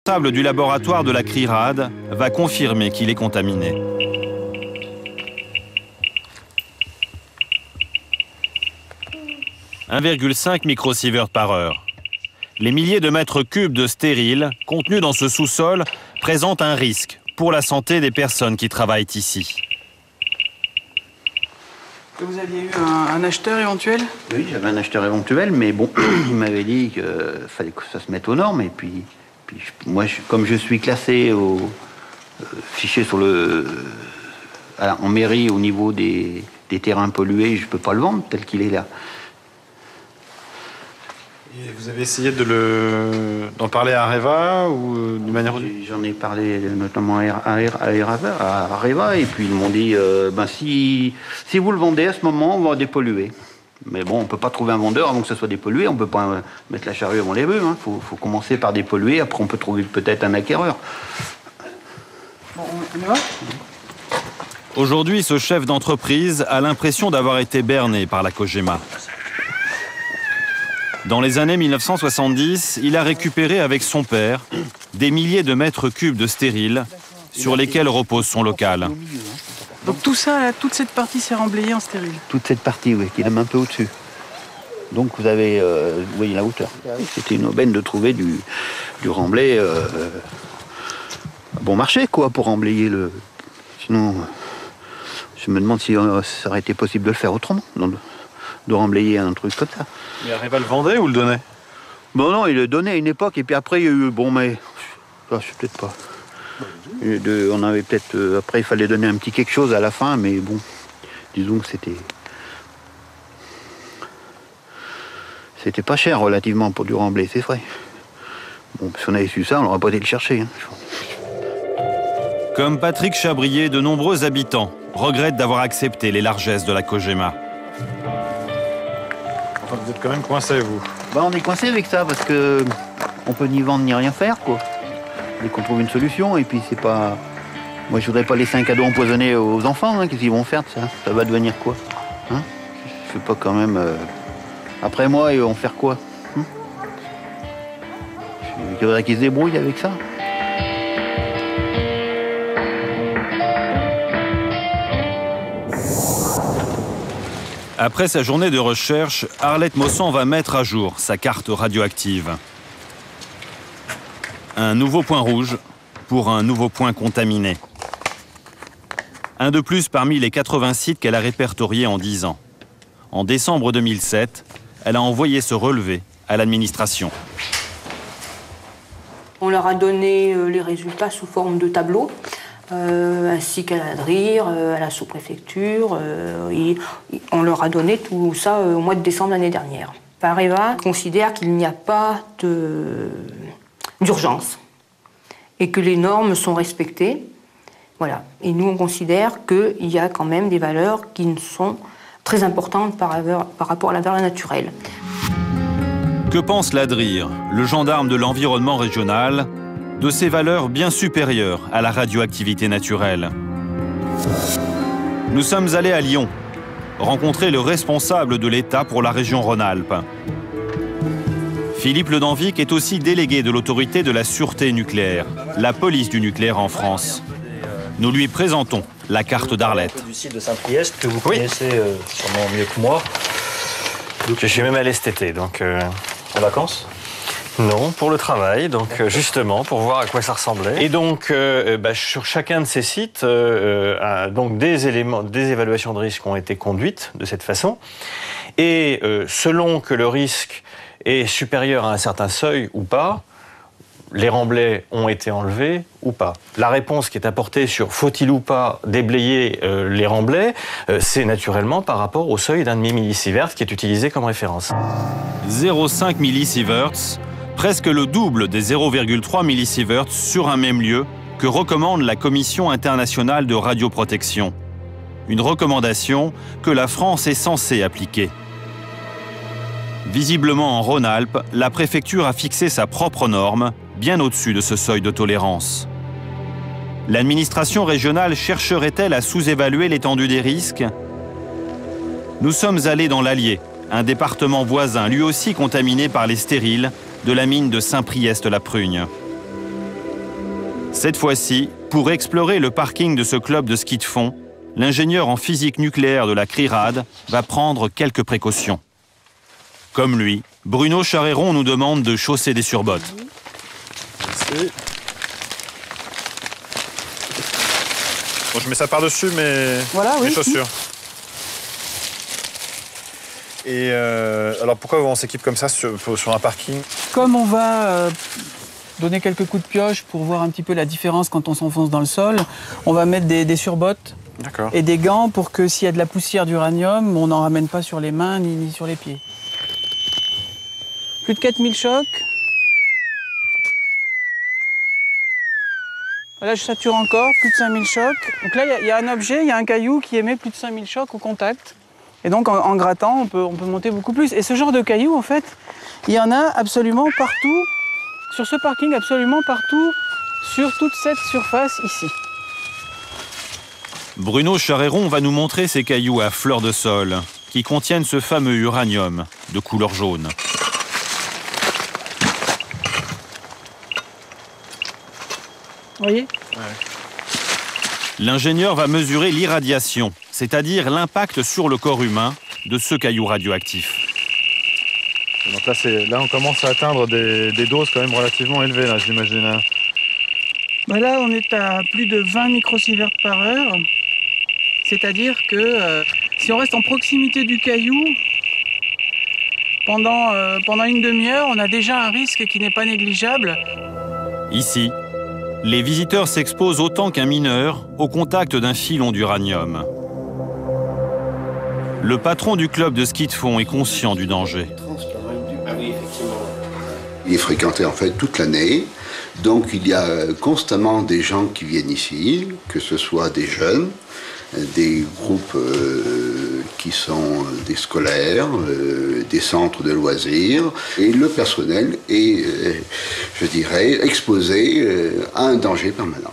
portable du laboratoire de la CRIRAD va confirmer qu'il est contaminé. « 1,5 microsievert par heure. Les milliers de mètres cubes de stériles contenus dans ce sous-sol présentent un risque pour la santé des personnes qui travaillent ici. » Vous aviez eu un acheteur éventuel? Oui, j'avais un acheteur éventuel, mais bon, il m'avait dit qu'il fallait que ça se mette aux normes. Et puis moi, comme je suis classé au fichier sur en mairie au niveau des terrains pollués, je ne peux pas le vendre tel qu'il est là. Et vous avez essayé d'en parler à Areva ou d'une manière... J'en ai parlé notamment à Areva, et puis ils m'ont dit si vous le vendez à ce moment, on va dépolluer. Mais bon, on ne peut pas trouver un vendeur avant que ça soit dépollué, on ne peut pas mettre la charrue avant les bœufs. Faut commencer par dépolluer, après on peut trouver peut-être un acquéreur. Bon, on y va ? Aujourd'hui, ce chef d'entreprise a l'impression d'avoir été berné par la COGEMA. Dans les années 1970, il a récupéré avec son père des milliers de mètres cubes de stériles sur lesquels repose son local. Donc tout ça, là, toute cette partie s'est remblayée en stérile? Toute cette partie, oui, qui est même un peu au-dessus. Donc vous avez, vous voyez la hauteur. C'était une aubaine de trouver du remblai à bon marché, quoi, pour remblayer le... Sinon, je me demande si ça aurait été possible de le faire autrement, de remblayer un truc comme ça. Mais Areva le vendait ou le donnait? Bon non, il le donnait à une époque, et puis après il y a eu, bon mais, je sais peut-être pas. On avait peut-être, après il fallait donner un petit quelque chose à la fin, mais bon, disons que c'était pas cher relativement pour du remblai, c'est vrai. Bon, si on avait su ça, on n'aurait pas été le chercher. Comme Patrick Chabrier, de nombreux habitants regrettent d'avoir accepté les largesses de la COGEMA. Enfin, vous êtes quand même coincé, vous. On est coincé avec ça, parce que on peut ni vendre ni rien faire, quoi. Dès qu'on trouve une solution, et puis c'est pas... Moi, je voudrais pas laisser un cadeau empoisonné aux enfants, qu'est-ce qu'ils vont faire de ça? Ça va devenir quoi? Je sais pas quand même... Après moi, ils vont faire quoi? Il faudrait qu'ils se débrouillent avec ça. Après sa journée de recherche, Arlette Maussan va mettre à jour sa carte radioactive. Un nouveau point rouge pour un nouveau point contaminé. Un de plus parmi les 80 sites qu'elle a répertoriés en 10 ans. En décembre 2007, elle a envoyé ce relevé à l'administration. On leur a donné les résultats sous forme de tableau, ainsi qu'à la DRIR, à la sous-préfecture. On leur a donné tout ça au mois de décembre l'année dernière. Areva considère qu'il n'y a pas d'urgence et que les normes sont respectées. Voilà. Et nous, on considère qu'il y a quand même des valeurs qui sont très importantes par rapport à la valeur naturelle. Que pense la DRIR, le gendarme de l'environnement régional, de ces valeurs bien supérieures à la radioactivité naturelle? Nous sommes allés à Lyon, rencontrer le responsable de l'État pour la région Rhône-Alpes. Philippe Ledanvic est aussi délégué de l'autorité de la sûreté nucléaire, la police du nucléaire en France. Nous lui présentons la carte d'Arlette. Du site de Saint-Priest que vous connaissez sûrement mieux que moi. Je suis même allé cet été, donc... En vacances? Non, pour le travail, donc justement, pour voir à quoi ça ressemblait. Et donc, sur chacun de ces sites, donc des évaluations de risque ont été conduites de cette façon. Et selon que le risque est supérieur à un certain seuil ou pas, les remblais ont été enlevés ou pas. La réponse qui est apportée sur faut-il ou pas déblayer les remblais, c'est naturellement par rapport au seuil d'1,5 millisievert qui est utilisé comme référence. 0,5 millisieverts, presque le double des 0,3 millisieverts sur un même lieu que recommande la Commission internationale de radioprotection. Une recommandation que la France est censée appliquer. Visiblement en Rhône-Alpes, la préfecture a fixé sa propre norme, bien au-dessus de ce seuil de tolérance. L'administration régionale chercherait-elle à sous-évaluer l'étendue des risques? Nous sommes allés dans l'Allier, un département voisin, lui aussi contaminé par les stériles de la mine de Saint-Priest-la-Prugne. Cette fois-ci, pour explorer le parking de ce club de ski de fond, l'ingénieur en physique nucléaire de la CRIRAD va prendre quelques précautions. Comme lui, Bruno Charéron nous demande de chausser des surbottes. Merci. Bon, je mets ça par-dessus mes chaussures. Et alors pourquoi on s'équipe comme ça sur un parking? Comme on va donner quelques coups de pioche pour voir un petit peu la différence quand on s'enfonce dans le sol, on va mettre des surbottes et des gants pour que s'il y a de la poussière d'uranium, on n'en ramène pas sur les mains ni sur les pieds. Plus de 4000 chocs. Là, je sature encore, plus de 5000 chocs. Donc là, il y a un objet, il y a un caillou qui émet plus de 5000 chocs au contact. Et donc, en grattant, on peut monter beaucoup plus. Et ce genre de cailloux, en fait, il y en a absolument partout, sur ce parking, absolument partout, sur toute cette surface ici. Bruno Charéron va nous montrer ces cailloux à fleur de sol, qui contiennent ce fameux uranium de couleur jaune. Vous voyez ? Ouais. L'ingénieur va mesurer l'irradiation, c'est-à-dire l'impact sur le corps humain de ce caillou radioactif. Donc là, on commence à atteindre des doses quand même relativement élevées, là, j'imagine. Ben là, on est à plus de 20 microsieverts par heure. C'est-à-dire que si on reste en proximité du caillou, pendant une demi-heure, on a déjà un risque qui n'est pas négligeable. Ici, les visiteurs s'exposent autant qu'un mineur au contact d'un filon d'uranium. Le patron du club de ski de fond est conscient du danger. Il est fréquenté en fait toute l'année, donc il y a constamment des gens qui viennent ici, que ce soit des jeunes, des groupes qui sont des scolaires, des centres de loisirs, et le personnel est, je dirais, exposé à un danger permanent.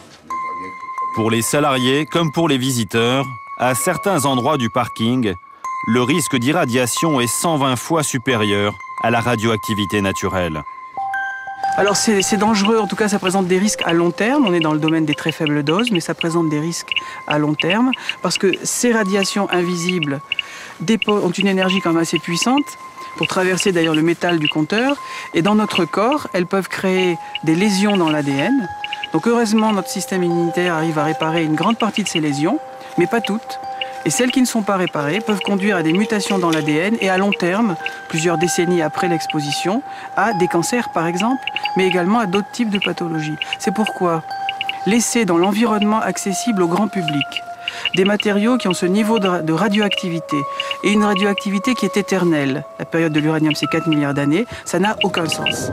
Pour les salariés comme pour les visiteurs, à certains endroits du parking, le risque d'irradiation est 120 fois supérieur à la radioactivité naturelle. Alors c'est dangereux, en tout cas ça présente des risques à long terme, on est dans le domaine des très faibles doses, mais ça présente des risques à long terme, parce que ces radiations invisibles ont une énergie quand même assez puissante, pour traverser d'ailleurs le métal du compteur, et dans notre corps, elles peuvent créer des lésions dans l'ADN. Donc heureusement, notre système immunitaire arrive à réparer une grande partie de ces lésions, mais pas toutes. Et celles qui ne sont pas réparées peuvent conduire à des mutations dans l'ADN et à long terme, plusieurs décennies après l'exposition, à des cancers par exemple, mais également à d'autres types de pathologies. C'est pourquoi laisser dans l'environnement accessible au grand public des matériaux qui ont ce niveau de radioactivité et une radioactivité qui est éternelle, la période de l'uranium c'est 4 milliards d'années, ça n'a aucun sens.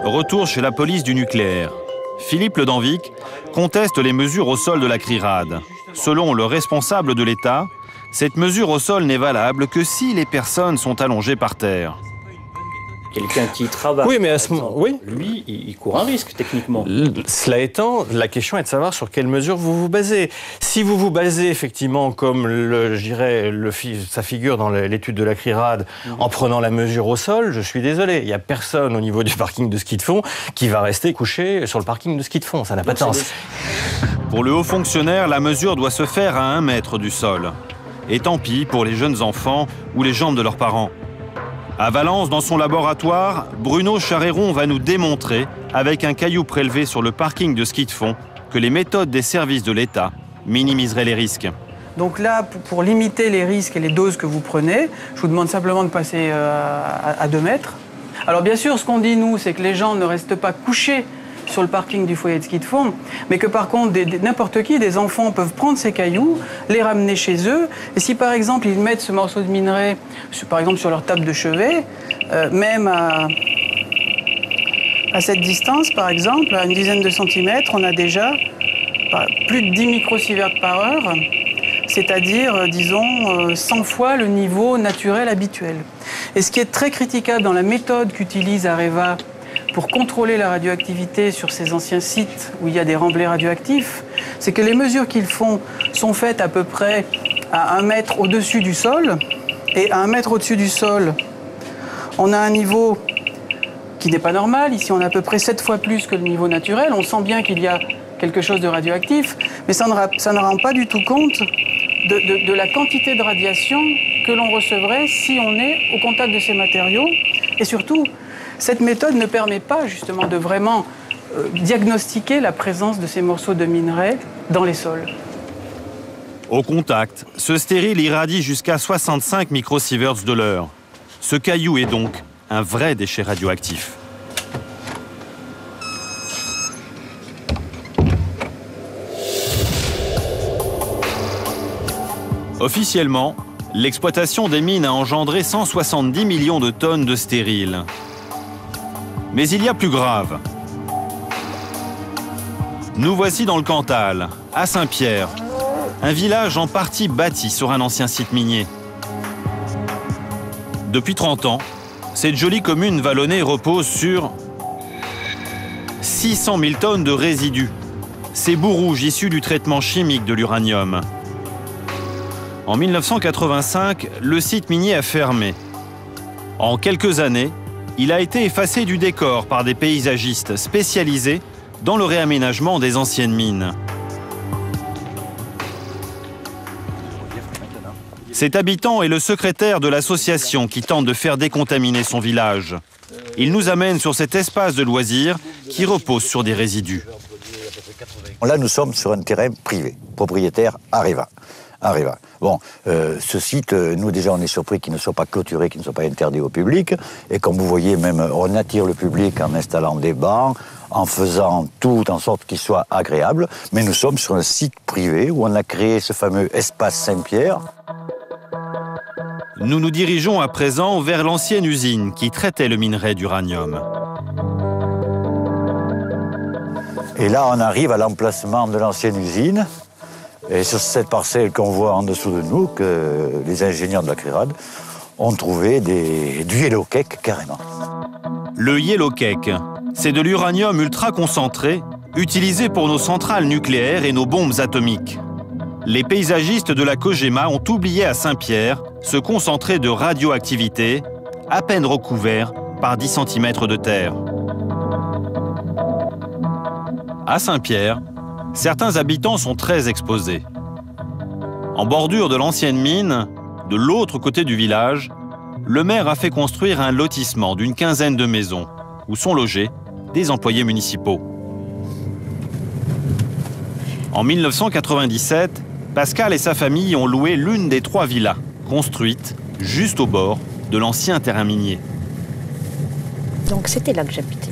Retour chez la police du nucléaire. Philippe Le Danvic conteste les mesures au sol de la CRIRAD. Selon le responsable de l'État, cette mesure au sol n'est valable que si les personnes sont allongées par terre. Quelqu'un qui travaille, oui, mais à ce moment, oui. Lui, il court un risque techniquement. Cela étant, la question est de savoir sur quelle mesure vous vous basez. Si vous vous basez effectivement, comme ça figure dans l'étude de la CRIRAD, en prenant la mesure au sol, je suis désolé, il n'y a personne au niveau du parking de ski de fond qui va rester couché sur le parking de ski de fond. Ça n'a pas de sens. Pour le haut fonctionnaire, la mesure doit se faire à 1 mètre du sol. Et tant pis pour les jeunes enfants ou les jambes de leurs parents. À Valence, dans son laboratoire, Bruno Charéron va nous démontrer, avec un caillou prélevé sur le parking de ski de fond, que les méthodes des services de l'État minimiseraient les risques. Donc là, pour limiter les risques et les doses que vous prenez, je vous demande simplement de passer à 2 mètres. Alors bien sûr, ce qu'on dit nous, c'est que les gens ne restent pas couchés sur le parking du foyer de ski de fond, mais que par contre, n'importe qui, des enfants, peuvent prendre ces cailloux, les ramener chez eux, et si par exemple ils mettent ce morceau de minerai, par exemple sur leur table de chevet, même à cette distance, par exemple, à une dizaine de centimètres, on a déjà plus de 10 microsieverts par heure, c'est-à-dire, disons, 100 fois le niveau naturel habituel. Et ce qui est très critiquable dans la méthode qu'utilise Areva pour contrôler la radioactivité sur ces anciens sites où il y a des remblais radioactifs, c'est que les mesures qu'ils font sont faites à peu près à 1 mètre au-dessus du sol. Et à 1 mètre au-dessus du sol, on a un niveau qui n'est pas normal. Ici, on a à peu près 7 fois plus que le niveau naturel. On sent bien qu'il y a quelque chose de radioactif, mais ça ne rend pas du tout compte de la quantité de radiation que l'on recevrait si on est au contact de ces matériaux. Et surtout, cette méthode ne permet pas justement de vraiment diagnostiquer la présence de ces morceaux de minerais dans les sols. Au contact, ce stérile irradie jusqu'à 65 microsieverts de l'heure. Ce caillou est donc un vrai déchet radioactif. Officiellement, l'exploitation des mines a engendré 170 millions de tonnes de stériles. Mais il y a plus grave. Nous voici dans le Cantal, à Saint-Pierre, un village en partie bâti sur un ancien site minier. Depuis 30 ans, cette jolie commune vallonnée repose sur 600 000 tonnes de résidus, ces bouts rouges issus du traitement chimique de l'uranium. En 1985, le site minier a fermé. En quelques années, il a été effacé du décor par des paysagistes spécialisés dans le réaménagement des anciennes mines. Cet habitant est le secrétaire de l'association qui tente de faire décontaminer son village. Il nous amène sur cet espace de loisirs qui repose sur des résidus. Là, nous sommes sur un terrain privé, propriétaire Areva. Bon, ce site, nous déjà, on est surpris qu'il ne soit pas clôturé, qu'il ne soit pas interdit au public. Et comme vous voyez, même, on attire le public en installant des bancs, en faisant tout en sorte qu'il soit agréable. Mais nous sommes sur un site privé où on a créé ce fameux espace Saint-Pierre. Nous nous dirigeons à présent vers l'ancienne usine qui traitait le minerai d'uranium. Et là, on arrive à l'emplacement de l'ancienne usine. Et sur cette parcelle qu'on voit en dessous de nous, que les ingénieurs de la CRERAD ont trouvé du yellow cake carrément. Le yellow cake, c'est de l'uranium ultra concentré, utilisé pour nos centrales nucléaires et nos bombes atomiques. Les paysagistes de la COGEMA ont oublié à Saint-Pierre ce concentré de radioactivité, à peine recouvert par 10 cm de terre. À Saint-Pierre, certains habitants sont très exposés. En bordure de l'ancienne mine, de l'autre côté du village, le maire a fait construire un lotissement d'une quinzaine de maisons où sont logés des employés municipaux. En 1997, Pascal et sa famille ont loué l'une des 3 villas construites juste au bord de l'ancien terrain minier. Donc c'était là que j'habitais.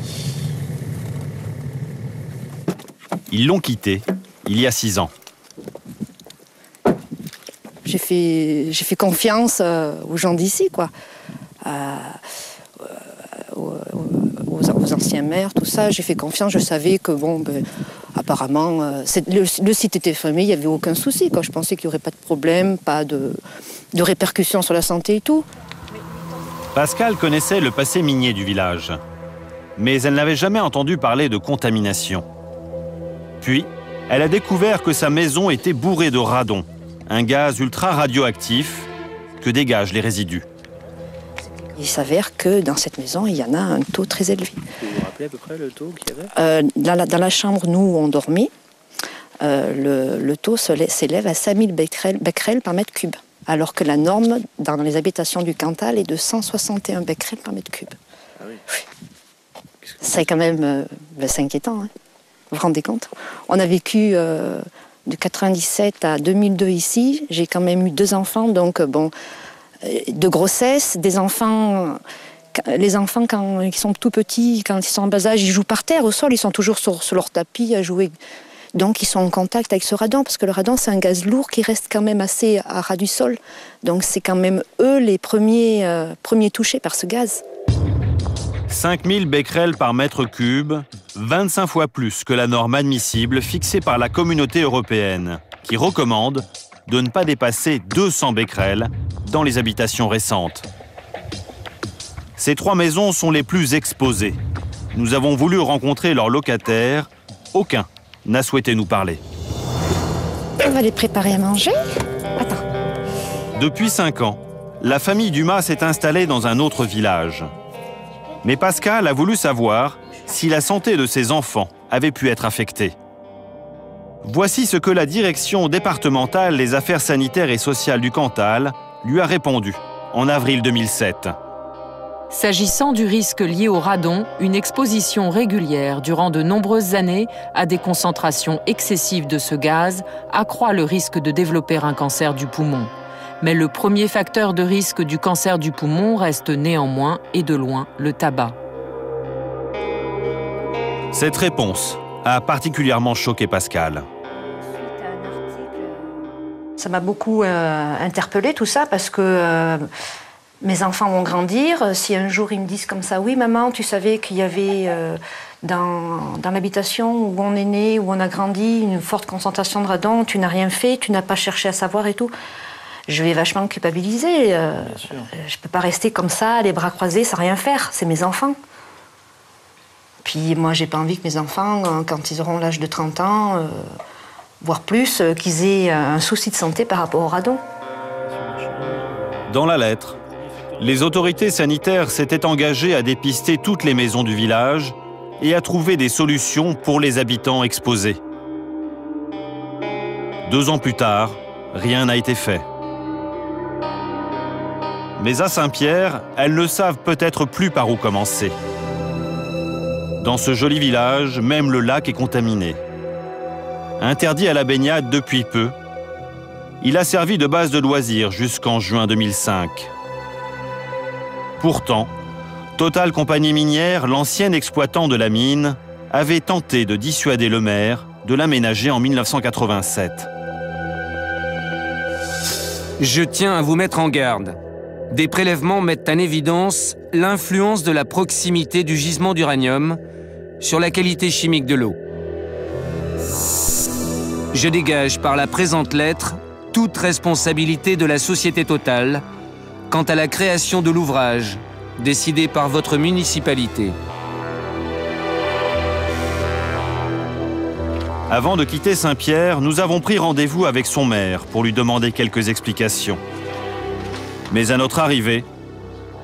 Ils l'ont quitté il y a 6 ans. J'ai fait confiance aux gens d'ici, quoi. Aux anciens maires, tout ça. J'ai fait confiance, je savais que, bon, apparemment, le site était fermé, il n'y avait aucun souci, quoi. Je pensais qu'il n'y aurait pas de problème, pas de répercussions sur la santé et tout. Pascal connaissait le passé minier du village, mais elle n'avait jamais entendu parler de contamination. Puis, elle a découvert que sa maison était bourrée de radon, un gaz ultra radioactif que dégagent les résidus. Il s'avère que dans cette maison, il y en a un taux très élevé. Vous vous rappelez à peu près le taux qu'il y avait dans la chambre, nous, où on dormait, le taux s'élève à 5000 becquerels par mètre cube, alors que la norme dans les habitations du Cantal est de 161 becquerels par mètre cube. Ah oui. Oui. C'est quand même c'est inquiétant, hein. Vous vous rendez compte? On a vécu de 97 à 2002 ici. J'ai quand même eu 2 enfants, donc bon, de grossesse, des enfants. Les enfants, quand ils sont tout petits, quand ils sont en bas âge, ils jouent par terre, au sol, ils sont toujours sur leur tapis à jouer. Donc ils sont en contact avec ce radon, parce que le radon, c'est un gaz lourd qui reste quand même assez à ras du sol. Donc c'est quand même eux les premiers touchés par ce gaz. 5000 becquerels par mètre cube, 25 fois plus que la norme admissible fixée par la Communauté européenne, qui recommande de ne pas dépasser 200 becquerels dans les habitations récentes. Ces 3 maisons sont les plus exposées. Nous avons voulu rencontrer leurs locataires. Aucun n'a souhaité nous parler. On va les préparer à manger. Attends. Depuis 5 ans, la famille Dumas s'est installée dans un autre village. Mais Pascal a voulu savoir si la santé de ses enfants avait pu être affectée. Voici ce que la direction départementale des affaires sanitaires et sociales du Cantal lui a répondu en avril 2007. S'agissant du risque lié au radon, une exposition régulière durant de nombreuses années à des concentrations excessives de ce gaz accroît le risque de développer un cancer du poumon. Mais le premier facteur de risque du cancer du poumon reste néanmoins et de loin le tabac. Cette réponse a particulièrement choqué Pascal. Ça m'a beaucoup interpellée tout ça parce que mes enfants vont grandir. Si un jour ils me disent comme ça, oui maman, tu savais qu'il y avait dans l'habitation où on est né, où on a grandi, une forte concentration de radon, tu n'as rien fait, tu n'as pas cherché à savoir et tout. Je vais vachement culpabiliser. Je ne peux pas rester comme ça, les bras croisés, sans rien faire. C'est mes enfants. Puis moi, j'ai pas envie que mes enfants, quand ils auront l'âge de 30 ans, voire plus, qu'ils aient un souci de santé par rapport au radon. Dans la lettre, les autorités sanitaires s'étaient engagées à dépister toutes les maisons du village et à trouver des solutions pour les habitants exposés. 2 ans plus tard, rien n'a été fait. Mais à Saint-Pierre, elles ne savent peut-être plus par où commencer. Dans ce joli village, même le lac est contaminé. Interdit à la baignade depuis peu, il a servi de base de loisirs jusqu'en juin 2005. Pourtant, Total Compagnie Minière, l'ancien exploitant de la mine, avait tenté de dissuader le maire de l'aménager en 1987. Je tiens à vous mettre en garde. Des prélèvements mettent en évidence l'influence de la proximité du gisement d'uranium sur la qualité chimique de l'eau. Je dégage par la présente lettre toute responsabilité de la société Total quant à la création de l'ouvrage décidé par votre municipalité. Avant de quitter Saint-Pierre, nous avons pris rendez-vous avec son maire pour lui demander quelques explications. Mais à notre arrivée,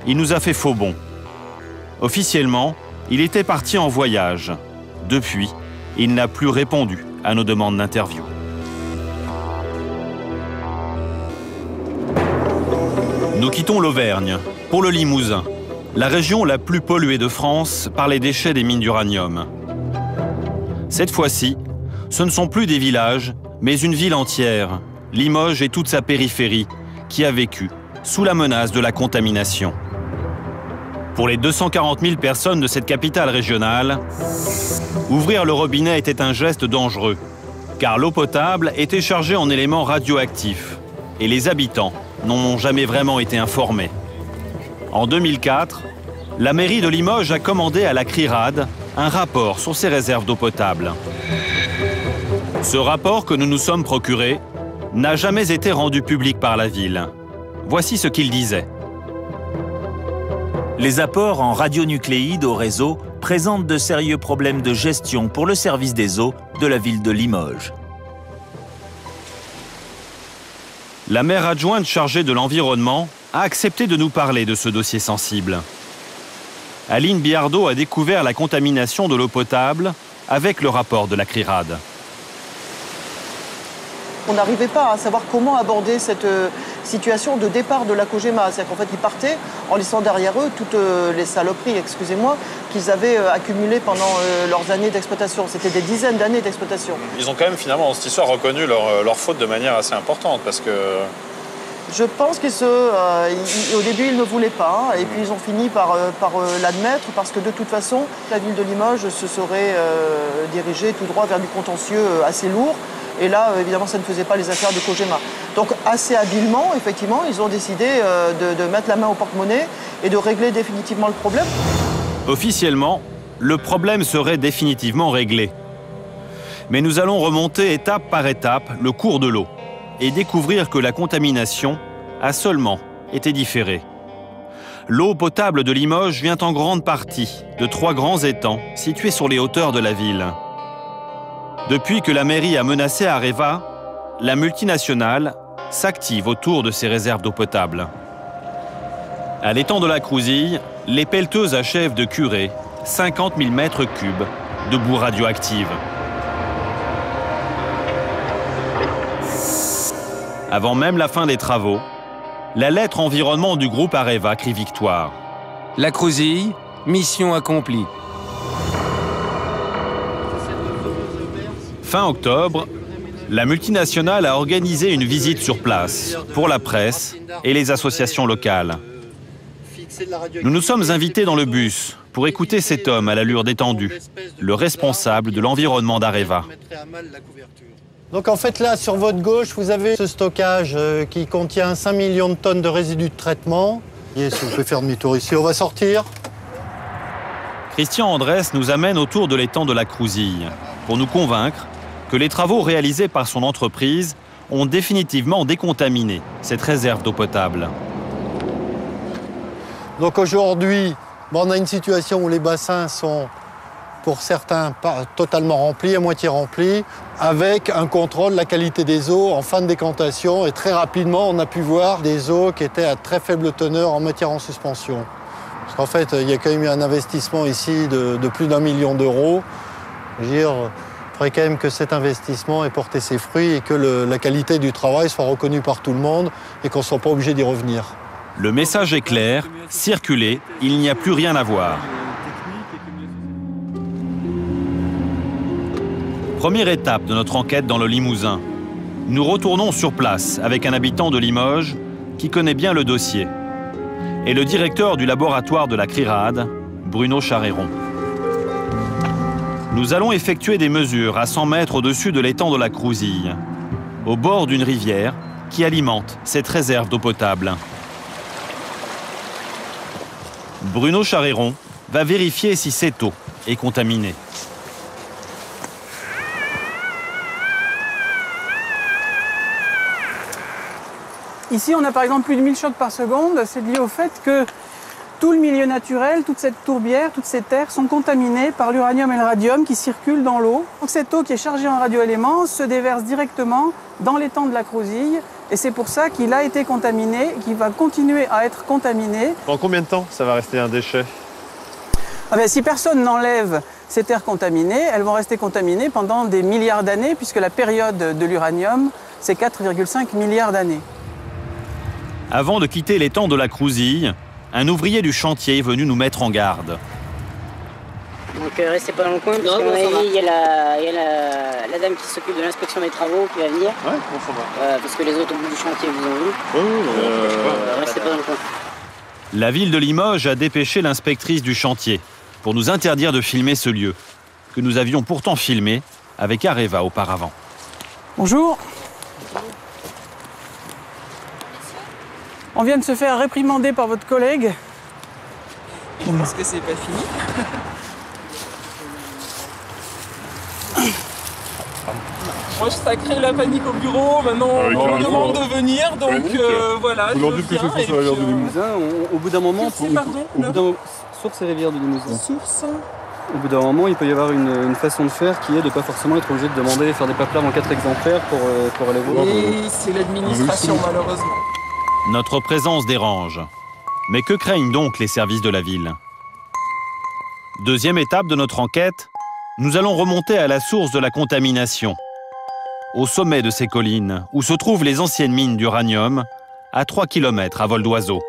il nous a fait faux bond. Officiellement, il était parti en voyage. Depuis, il n'a plus répondu à nos demandes d'interview. Nous quittons l'Auvergne pour le Limousin, la région la plus polluée de France par les déchets des mines d'uranium. Cette fois-ci, ce ne sont plus des villages, mais une ville entière, Limoges et toute sa périphérie, qui a vécu sous la menace de la contamination. Pour les 240 000 personnes de cette capitale régionale, ouvrir le robinet était un geste dangereux, car l'eau potable était chargée en éléments radioactifs, et les habitants n'en ont jamais vraiment été informés. En 2004, la mairie de Limoges a commandé à la CRIRAD un rapport sur ses réserves d'eau potable. Ce rapport que nous nous sommes procuré n'a jamais été rendu public par la ville. Voici ce qu'il disait. Les apports en radionucléides au réseau présentent de sérieux problèmes de gestion pour le service des eaux de la ville de Limoges. La maire adjointe chargée de l'environnement a accepté de nous parler de ce dossier sensible. Aline Biardot a découvert la contamination de l'eau potable avec le rapport de la CRIRAD. On n'arrivait pas à savoir comment aborder cette situation de départ de la Cogema. C'est-à-dire qu'en fait, ils partaient en laissant derrière eux toutes les saloperies, excusez-moi, qu'ils avaient accumulées pendant leurs années d'exploitation. C'était des dizaines d'années d'exploitation. Ils ont quand même finalement dans cette histoire reconnu leur faute de manière assez importante parce que... Je pense qu'au début, ils ne voulaient pas, et puis ils ont fini par l'admettre, parce que de toute façon, la ville de Limoges se serait dirigée tout droit vers du contentieux assez lourd, et là, évidemment, ça ne faisait pas les affaires de Cogema. Donc, assez habilement, effectivement, ils ont décidé de mettre la main au porte-monnaie et de régler définitivement le problème. Officiellement, le problème serait définitivement réglé. Mais nous allons remonter étape par étape le cours de l'eau et découvrir que la contamination a seulement été différée. L'eau potable de Limoges vient en grande partie de 3 grands étangs situés sur les hauteurs de la ville. Depuis que la mairie a menacé Areva, la multinationale s'active autour de ces réserves d'eau potable. À l'étang de la Crouzille, les pelleteuses achèvent de curer 50 000 mètres cubes de boue radioactive. Avant même la fin des travaux, la lettre environnement du groupe Areva crie victoire. La Crouzille, mission accomplie. Fin octobre, la multinationale a organisé une visite sur place pour la presse et les associations locales. Nous nous sommes invités dans le bus pour écouter cet homme à l'allure détendue, le responsable de l'environnement d'Areva. Donc en fait là, sur votre gauche, vous avez ce stockage qui contient 5 millions de tonnes de résidus de traitement. Et si vous pouvez faire demi-tour ici, on va sortir. Christian Andrès nous amène autour de l'étang de la Crouzille pour nous convaincre que les travaux réalisés par son entreprise ont définitivement décontaminé cette réserve d'eau potable. Donc aujourd'hui, on a une situation où les bassins sont, pour certains, pas totalement remplis, à moitié remplis, avec un contrôle de la qualité des eaux en fin de décantation. Et très rapidement, on a pu voir des eaux qui étaient à très faible teneur en matière en suspension. Parce qu'en fait, il y a quand même eu un investissement ici de plus d'1 million d'euros. Je veux dire, il faudrait quand même que cet investissement ait porté ses fruits et que la qualité du travail soit reconnue par tout le monde et qu'on ne soit pas obligé d'y revenir. Le message est clair, circulez, il n'y a plus rien à voir. Première étape de notre enquête dans le Limousin. Nous retournons sur place avec un habitant de Limoges qui connaît bien le dossier et le directeur du laboratoire de la CRIRAD, Bruno Charéron. Nous allons effectuer des mesures à 100 mètres au-dessus de l'étang de la Crouzille, au bord d'une rivière qui alimente cette réserve d'eau potable. Bruno Charéron va vérifier si cette eau est contaminée. Ici, on a par exemple plus de 1000 chocs par seconde. C'est lié au fait que tout le milieu naturel, toute cette tourbière, toutes ces terres sont contaminées par l'uranium et le radium qui circulent dans l'eau. Donc cette eau qui est chargée en radioéléments se déverse directement dans l'étang de la Crouzille. Et c'est pour ça qu'il a été contaminé, qu'il va continuer à être contaminé. Pendant combien de temps ça va rester un déchet? Si personne n'enlève ces terres contaminées, elles vont rester contaminées pendant des milliards d'années, puisque la période de l'uranium, c'est 4,5 milliards d'années. Avant de quitter l'étang de la Crouzille, un ouvrier du chantier est venu nous mettre en garde. Donc restez pas dans le coin, parce qu'à mon avis, il y a la dame qui s'occupe de l'inspection des travaux qui va venir. Ouais, bon, ça va. Parce que les autres au bout du chantier vous ont vu. Restez pas dans le coin. La ville de Limoges a dépêché l'inspectrice du chantier pour nous interdire de filmer ce lieu, que nous avions pourtant filmé avec Areva auparavant. Bonjour. On vient de se faire réprimander par votre collègue. Parce que c'est pas fini. Moi, ça crée la panique au bureau. Maintenant, on me demande de venir. Donc voilà. Vous leur dites que c'est source et rivière du Limousin. Au bout d'un moment, source et rivière du Limousin. Source. Au bout d'un moment, il peut y avoir une façon de faire qui est de ne pas forcément être obligé de demander, faire des papiers en 4 exemplaires pour aller voir. Et c'est l'administration, malheureusement. Notre présence dérange. Mais que craignent donc les services de la ville? Deuxième étape de notre enquête, nous allons remonter à la source de la contamination. Au sommet de ces collines, où se trouvent les anciennes mines d'uranium, à 3 km à vol d'oiseau.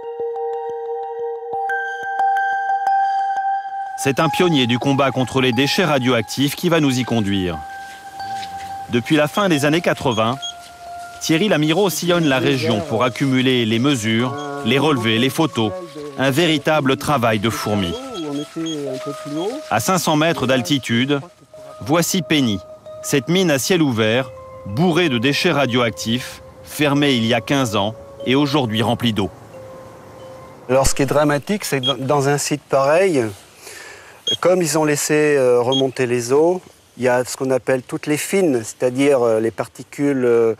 C'est un pionnier du combat contre les déchets radioactifs qui va nous y conduire. Depuis la fin des années 80, Thierry Lamireau sillonne la région pour accumuler les mesures, les relevés, les photos. Un véritable travail de fourmi. À 500 mètres d'altitude, voici Penny, cette mine à ciel ouvert, bourrée de déchets radioactifs, fermée il y a 15 ans et aujourd'hui remplie d'eau. Alors ce qui est dramatique, c'est que dans un site pareil, comme ils ont laissé remonter les eaux, il y a ce qu'on appelle toutes les fines, c'est-à-dire les particules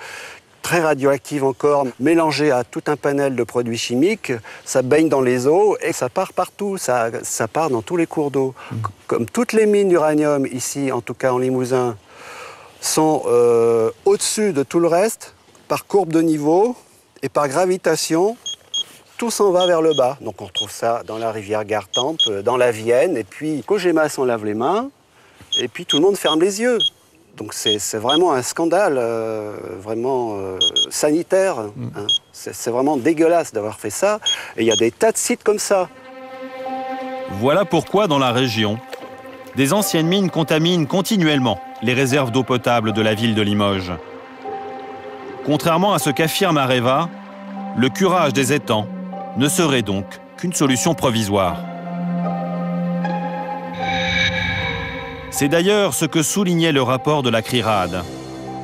très radioactives encore, mélangées à tout un panel de produits chimiques. Ça baigne dans les eaux et ça part partout, ça part dans tous les cours d'eau. Comme toutes les mines d'uranium ici, en tout cas en Limousin, sont au-dessus de tout le reste, par courbe de niveau et par gravitation, tout s'en va vers le bas. Donc on retrouve ça dans la rivière Gartempe, dans la Vienne, et puis Cogema s'en lave les mains, et puis tout le monde ferme les yeux. Donc c'est vraiment un scandale, vraiment sanitaire. Hein. C'est vraiment dégueulasse d'avoir fait ça, et il y a des tas de sites comme ça. Voilà pourquoi dans la région, des anciennes mines contaminent continuellement les réserves d'eau potable de la ville de Limoges. Contrairement à ce qu'affirme Areva, le curage des étangs ne serait donc qu'une solution provisoire. C'est d'ailleurs ce que soulignait le rapport de la CRIRAD.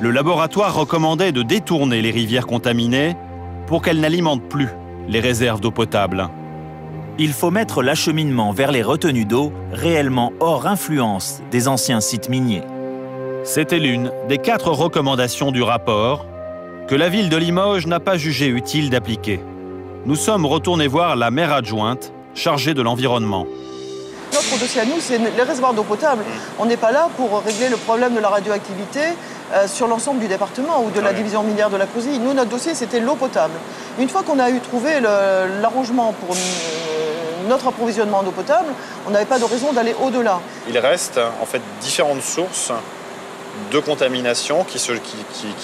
Le laboratoire recommandait de détourner les rivières contaminées pour qu'elles n'alimentent plus les réserves d'eau potable. Il faut mettre l'acheminement vers les retenues d'eau réellement hors influence des anciens sites miniers. C'était l'une des 4 recommandations du rapport que la ville de Limoges n'a pas jugé utile d'appliquer. Nous sommes retournés voir la maire adjointe chargée de l'environnement. Notre dossier à nous, c'est les réservoirs d'eau potable. On n'est pas là pour régler le problème de la radioactivité sur l'ensemble du département ou de la division minière de la Crouzille. Nous, notre dossier, c'était l'eau potable. Une fois qu'on a eu trouvé l'arrangement pour notre approvisionnement d'eau potable, on n'avait pas de raison d'aller au-delà. Il reste en fait différentes sources de contamination qui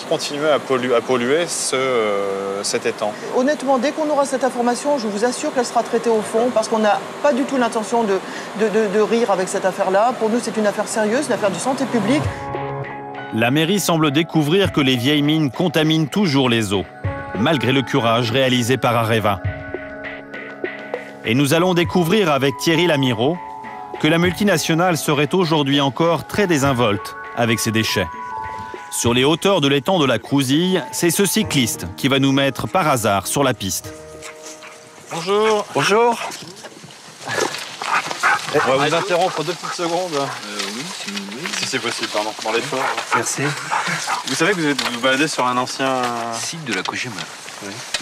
continuent à polluer cet étang. Honnêtement, dès qu'on aura cette information, je vous assure qu'elle sera traitée au fond, parce qu'on n'a pas du tout l'intention de rire avec cette affaire-là. Pour nous, c'est une affaire sérieuse, une affaire de santé publique. La mairie semble découvrir que les vieilles mines contaminent toujours les eaux, malgré le curage réalisé par Areva. Et nous allons découvrir avec Thierry Lamireau que la multinationale serait aujourd'hui encore très désinvolte avec ses déchets. Sur les hauteurs de l'étang de la Crouzille, c'est ce cycliste qui va nous mettre par hasard sur la piste. Bonjour. Bonjour. On va vous interrompre 2 petites secondes. Oui, si c'est possible, pardon, dans l'effort. Merci. Vous savez que vous vous baladez sur un ancien site de la Cogema.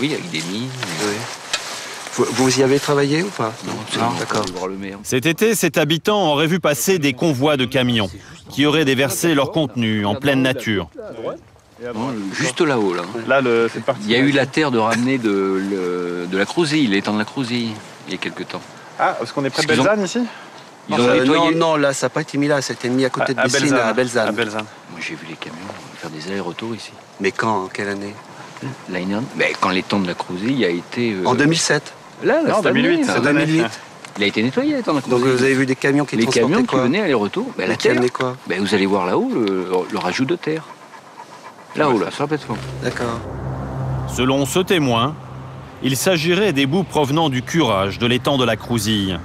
Oui, avec des mines. Oui. Vous y avez travaillé ou pas? Non, d'accord. Cet été, cet habitant aurait vu passer des convois de camions qui auraient déversé leur contenu en pleine nature. Non, juste là-haut, là. Il y a eu la terre de ramener de la Crouzille, l'étang de la Crouzille, il y a quelque temps. Ah, parce qu'on est près de Belzane ici? Ils ont nettoyé. Non, là, ça n'a pas été mis là, c'était mis à côté de Bessines, à Belzane. Moi, j'ai vu les camions faire des allers-retours ici. Mais quand? Quelle année? L'année dernière. Quand l'étang de la Crouzille a été... En 2007? Là, en 2008. C'est 2008. Il a été nettoyé, l'étang de la Crouzille. Donc vous avez vu des camions qui transportaient quoi? Les camions qui venaient aller-retour. La terre. Quoi? Vous allez voir là-haut le rajout de terre. Là-haut, là, sur la plateforme. D'accord. Selon ce témoin, il s'agirait des boues provenant du curage de l'étang de la Crouzille.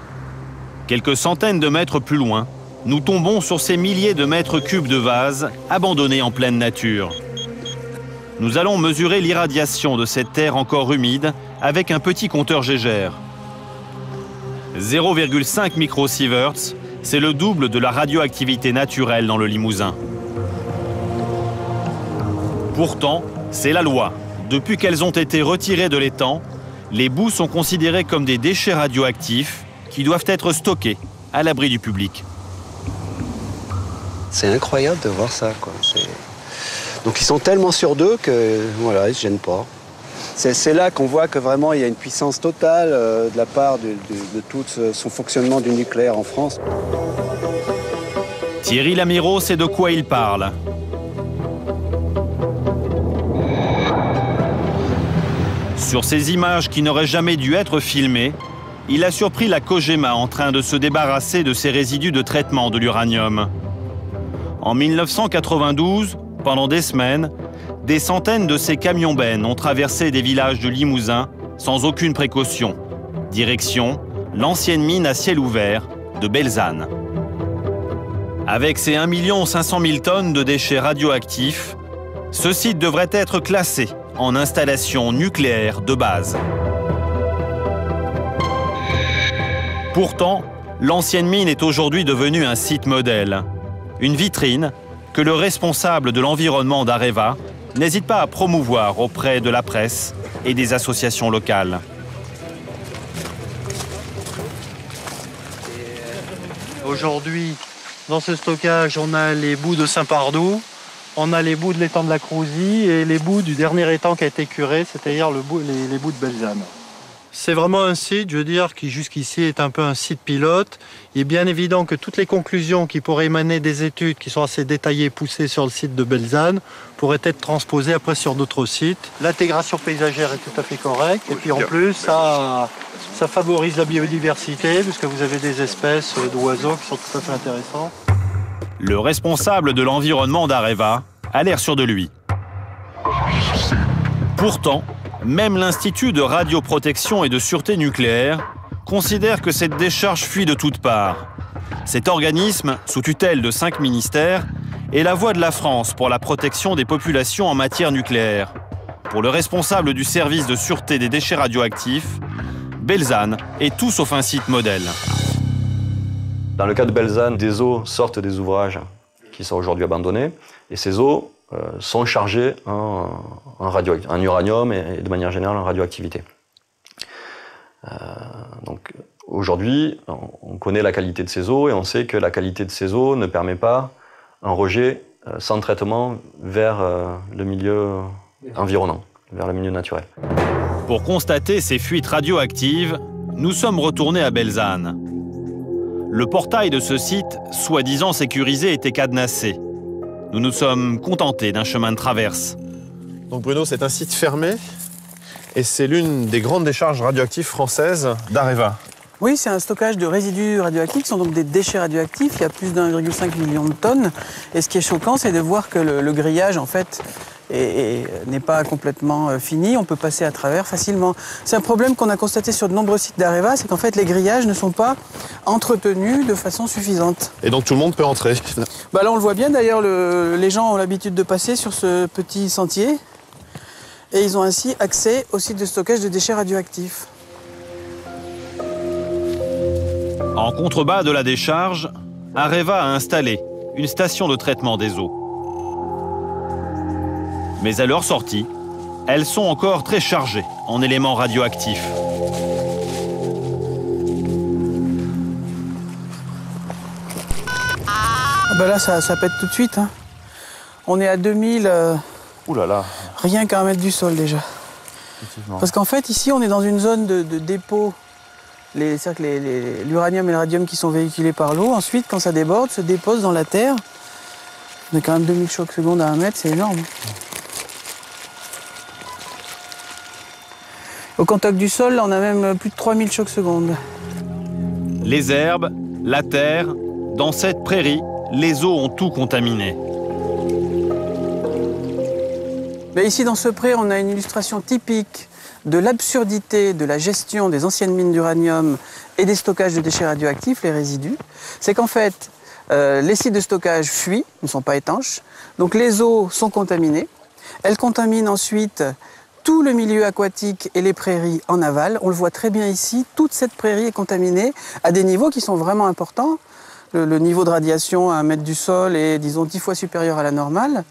Quelques centaines de mètres plus loin, nous tombons sur ces milliers de mètres cubes de vases abandonnés en pleine nature. Nous allons mesurer l'irradiation de cette terre encore humide avec un petit compteur Gégère. 0,5 microsieverts, c'est le double de la radioactivité naturelle dans le Limousin. Pourtant, c'est la loi. Depuis qu'elles ont été retirées de l'étang, les boues sont considérées comme des déchets radioactifs qui doivent être stockés à l'abri du public. C'est incroyable de voir ça, quoi. Donc ils sont tellement sûrs d'eux que voilà, ils ne se gênent pas. C'est là qu'on voit que vraiment il y a une puissance totale de la part de tout son fonctionnement du nucléaire en France. Thierry Lamireau sait de quoi il parle. Sur ces images qui n'auraient jamais dû être filmées, il a surpris la Cogema en train de se débarrasser de ses résidus de traitement de l'uranium. En 1992, pendant des semaines, des centaines de ces camions-bennes ont traversé des villages du Limousin sans aucune précaution. Direction l'ancienne mine à ciel ouvert de Belzane. Avec ses 1 500 000 tonnes de déchets radioactifs, ce site devrait être classé en installation nucléaire de base. Pourtant, l'ancienne mine est aujourd'hui devenue un site modèle, une vitrine que le responsable de l'environnement d'Areva n'hésite pas à promouvoir auprès de la presse et des associations locales. Aujourd'hui, dans ce stockage, on a les boues de Saint-Pardoux, on a les boues de l'étang de la Crouzille et les boues du dernier étang qui a été curé, c'est-à-dire les boues de Belzane. C'est vraiment un site, je veux dire, qui jusqu'ici est un peu un site pilote. Il est bien évident que toutes les conclusions qui pourraient émaner des études qui sont assez détaillées et poussées sur le site de Belzane pourraient être transposées après sur d'autres sites. L'intégration paysagère est tout à fait correcte. Et puis en plus, ça favorise la biodiversité puisque vous avez des espèces d'oiseaux qui sont tout à fait intéressants. Le responsable de l'environnement d'Areva a l'air sûr de lui. Pourtant, même l'Institut de radioprotection et de sûreté nucléaire considère que cette décharge fuit de toutes parts. Cet organisme, sous tutelle de 5 ministères, est la voix de la France pour la protection des populations en matière nucléaire. Pour le responsable du service de sûreté des déchets radioactifs, Belzane est tout sauf un site modèle. Dans le cas de Belzane, des eaux sortent des ouvrages qui sont aujourd'hui abandonnés, et ces eaux sont chargées en uranium et de manière générale en radioactivité. Donc aujourd'hui, on connaît la qualité de ces eaux et on sait que la qualité de ces eaux ne permet pas un rejet sans traitement vers le milieu environnant, vers le milieu naturel. Pour constater ces fuites radioactives, nous sommes retournés à Belzane. Le portail de ce site, soi-disant sécurisé, était cadenassé. Nous nous sommes contentés d'un chemin de traverse. Donc Bruno, c'est un site fermé et c'est l'une des grandes décharges radioactives françaises d'Areva. Oui, c'est un stockage de résidus radioactifs qui sont donc des déchets radioactifs. Il y a plus d'1,5 million de tonnes. Et ce qui est choquant, c'est de voir que le grillage, en fait, n'est pas complètement fini. On peut passer à travers facilement. C'est un problème qu'on a constaté sur de nombreux sites d'Areva, c'est qu'en fait, les grillages ne sont pas entretenus de façon suffisante. Et donc tout le monde peut entrer? Bah là, on le voit bien. D'ailleurs, les gens ont l'habitude de passer sur ce petit sentier. Et ils ont ainsi accès au site de stockage de déchets radioactifs. En contrebas de la décharge, Areva a installé une station de traitement des eaux. Mais à leur sortie, elles sont encore très chargées en éléments radioactifs. Ben là, ça pète tout de suite. Hein. On est à 2000, Ouh là là. Rien qu'à 1 mètre du sol déjà. Parce qu'en fait, ici, on est dans une zone de dépôt. C'est-à-dire que l'uranium et le radium qui sont véhiculés par l'eau, ensuite, quand ça déborde, se déposent dans la terre. On est quand même 2000 chocs secondes à 1 mètre, c'est énorme. Au contact du sol, on a même plus de 3000 chocs secondes. Les herbes, la terre, dans cette prairie, les eaux ont tout contaminé. Mais ici, dans ce pré, on a une illustration typique de l'absurdité de la gestion des anciennes mines d'uranium et des stockages de déchets radioactifs, les résidus. C'est qu'en fait, les sites de stockage fuient, ne sont pas étanches, donc les eaux sont contaminées. Elles contaminent ensuite tout le milieu aquatique et les prairies en aval. On le voit très bien ici, toute cette prairie est contaminée à des niveaux qui sont vraiment importants. Le niveau de radiation à 1 mètre du sol est, disons, 10 fois supérieur à la normale.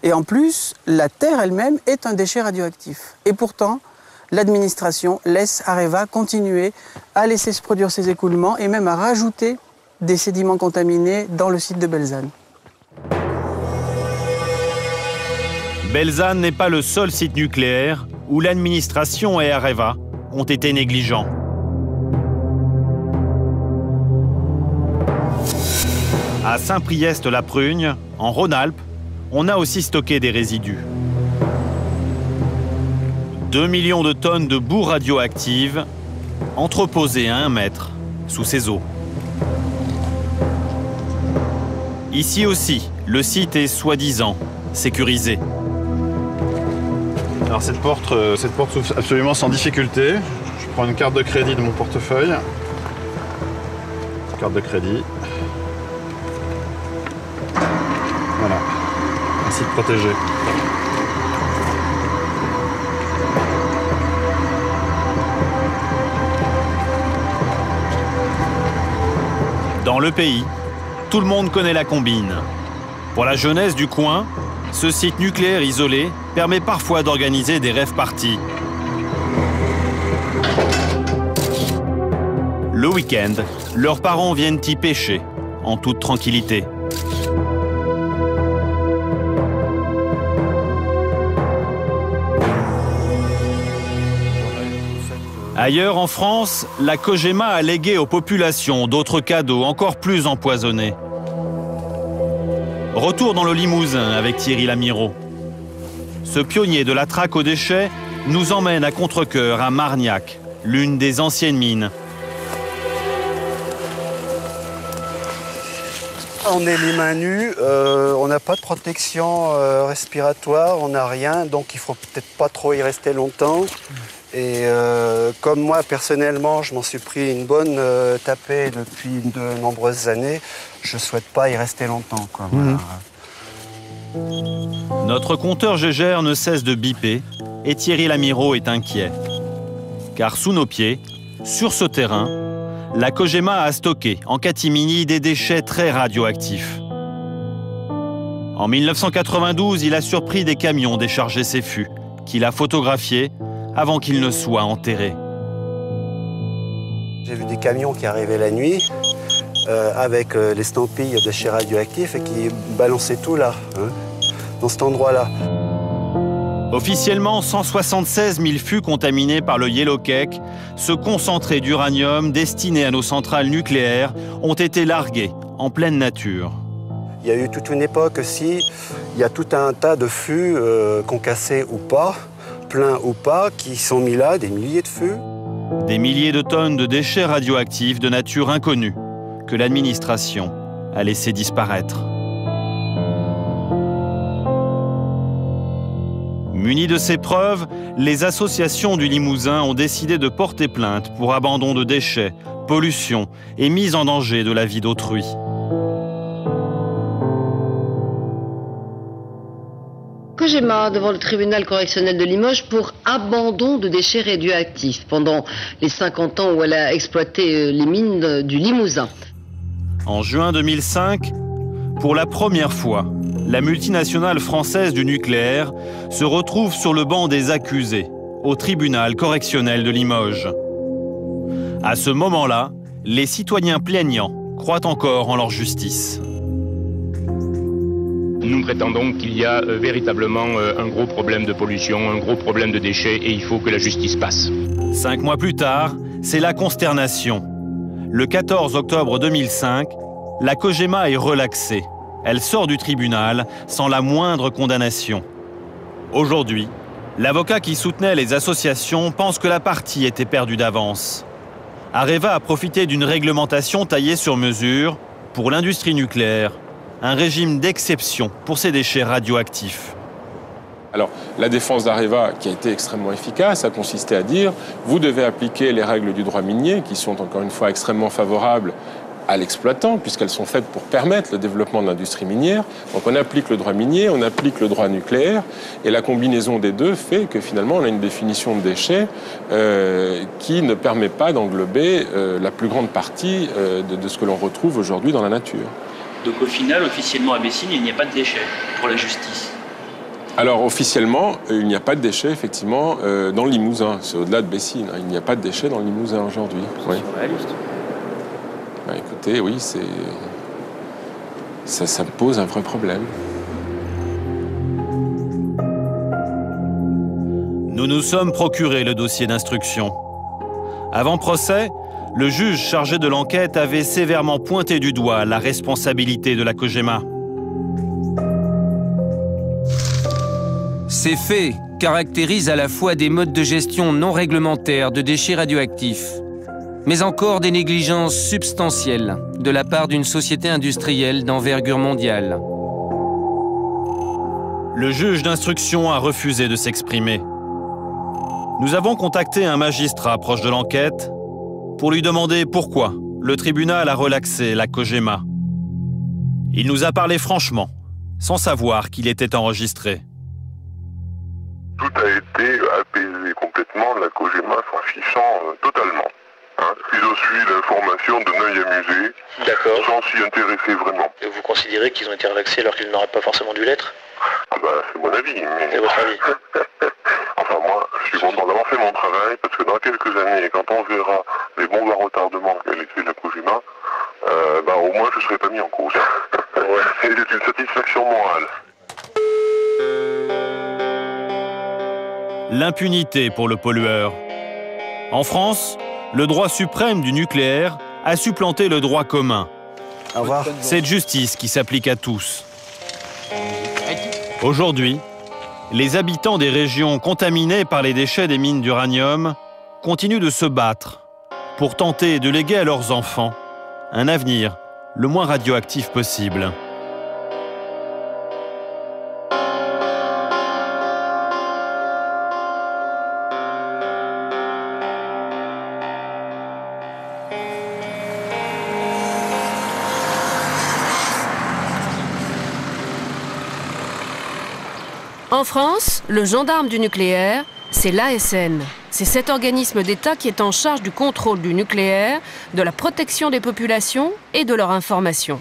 Et en plus, la terre elle-même est un déchet radioactif. Et pourtant, l'administration laisse Areva continuer à laisser se produire ces écoulements et même à rajouter des sédiments contaminés dans le site de Belzane. Belzane n'est pas le seul site nucléaire où l'administration et Areva ont été négligents. À Saint-Priest-la-Prugne, en Rhône-Alpes, on a aussi stocké des résidus. 2 millions de tonnes de boue radioactive entreposées à 1 mètre sous ces eaux. Ici aussi, le site est soi-disant sécurisé. Alors cette porte s'ouvre absolument sans difficulté. Je prends une carte de crédit de mon portefeuille. Carte de crédit. Voilà, un site protégé. Dans le pays, tout le monde connaît la combine. Pour la jeunesse du coin, ce site nucléaire isolé permet parfois d'organiser des rave-parties. Le week-end, leurs parents viennent y pêcher, en toute tranquillité. Ailleurs en France, la Cogema a légué aux populations d'autres cadeaux encore plus empoisonnés. Retour dans le Limousin avec Thierry Lamireau. Ce pionnier de la traque aux déchets nous emmène à contre-cœur à Margnac, l'une des anciennes mines. On est les mains nues, on n'a pas de protection respiratoire, on n'a rien, donc il faut peut-être pas trop y rester longtemps. Et comme moi, personnellement, je m'en suis pris une bonne tapée depuis de nombreuses années, je ne souhaite pas y rester longtemps, quoi. Voilà. Notre compteur Gégère ne cesse de biper et Thierry Lamireau est inquiet. Car sous nos pieds, sur ce terrain, la Cogema a stocké en catimini des déchets très radioactifs. En 1992, il a surpris des camions décharger ces fûts, qu'il a photographiés avant qu'ils ne soient enterrés. J'ai vu des camions qui arrivaient la nuit avec l'estampille de déchets radioactifs et qui balançaient tout là, hein, dans cet endroit-là. Officiellement, 176 000 fûts contaminés par le Yellow Cake, ce concentré d'uranium destiné à nos centrales nucléaires, ont été largués en pleine nature. Il y a eu toute une époque aussi, il y a tout un tas de fûts concassés ou pas, pleins ou pas, qui sont mis là, des milliers de fûts. Des milliers de tonnes de déchets radioactifs de nature inconnue que l'administration a laissé disparaître. Munis de ces preuves, les associations du Limousin ont décidé de porter plainte pour abandon de déchets, pollution et mise en danger de la vie d'autrui. Cogema devant le tribunal correctionnel de Limoges pour abandon de déchets radioactifs pendant les 50 ans où elle a exploité les mines du Limousin. En juin 2005, pour la première fois, la multinationale française du nucléaire se retrouve sur le banc des accusés, au tribunal correctionnel de Limoges. À ce moment-là, les citoyens plaignants croient encore en leur justice. Nous prétendons qu'il y a véritablement un gros problème de pollution, un gros problème de déchets et il faut que la justice passe. 5 mois plus tard, c'est la consternation. Le 14 octobre 2005, la Cogema est relaxée. Elle sort du tribunal sans la moindre condamnation. Aujourd'hui, l'avocat qui soutenait les associations pense que la partie était perdue d'avance. Areva a profité d'une réglementation taillée sur mesure pour l'industrie nucléaire, un régime d'exception pour ces déchets radioactifs. Alors, la défense d'Areva, qui a été extrêmement efficace, a consisté à dire « vous devez appliquer les règles du droit minier, qui sont encore une fois extrêmement favorables à l'exploitant, puisqu'elles sont faites pour permettre le développement de l'industrie minière. Donc on applique le droit minier, on applique le droit nucléaire, et la combinaison des deux fait que finalement on a une définition de déchets qui ne permet pas d'englober la plus grande partie de ce que l'on retrouve aujourd'hui dans la nature. Donc au final, officiellement à Bessines, il n'y a pas de déchets pour la justice. Alors officiellement, il n'y a pas de déchets effectivement dans le Limousin. C'est au-delà de Bessines. Il n'y a pas de déchets dans le Limousin aujourd'hui. Oui. Bah, écoutez, oui, ça pose un vrai problème. Nous nous sommes procuré le dossier d'instruction. Avant procès, le juge chargé de l'enquête avait sévèrement pointé du doigt la responsabilité de la Cogema. Ces faits caractérisent à la fois des modes de gestion non réglementaires de déchets radioactifs, mais encore des négligences substantielles de la part d'une société industrielle d'envergure mondiale. Le juge d'instruction a refusé de s'exprimer. Nous avons contacté un magistrat proche de l'enquête pour lui demander pourquoi le tribunal a relaxé la Cogema. Il nous a parlé franchement, sans savoir qu'il était enregistré. Tout a été apaisé complètement, la Cogema s'en fichant totalement. Ils ont suivi l'information d'un œil amusé, sans s'y intéresser vraiment. Et vous considérez qu'ils ont été relaxés alors qu'ils n'auraient pas forcément dû l'être? Ah bah, c'est mon avis. Mais... C'est votre avis? Enfin, moi, je suis content d'avoir fait mon travail, parce que dans quelques années, quand on verra les bombes à retardement qu'a laissé la Cogema, au moins je ne serai pas mis en cause. C'est une satisfaction morale. L'impunité pour le pollueur. En France, le droit suprême du nucléaire a supplanté le droit commun. Au revoir. Cette justice qui s'applique à tous. Aujourd'hui, les habitants des régions contaminées par les déchets des mines d'uranium continuent de se battre pour tenter de léguer à leurs enfants un avenir le moins radioactif possible. En France, le gendarme du nucléaire, c'est l'ASN. C'est cet organisme d'État qui est en charge du contrôle du nucléaire, de la protection des populations et de leur information.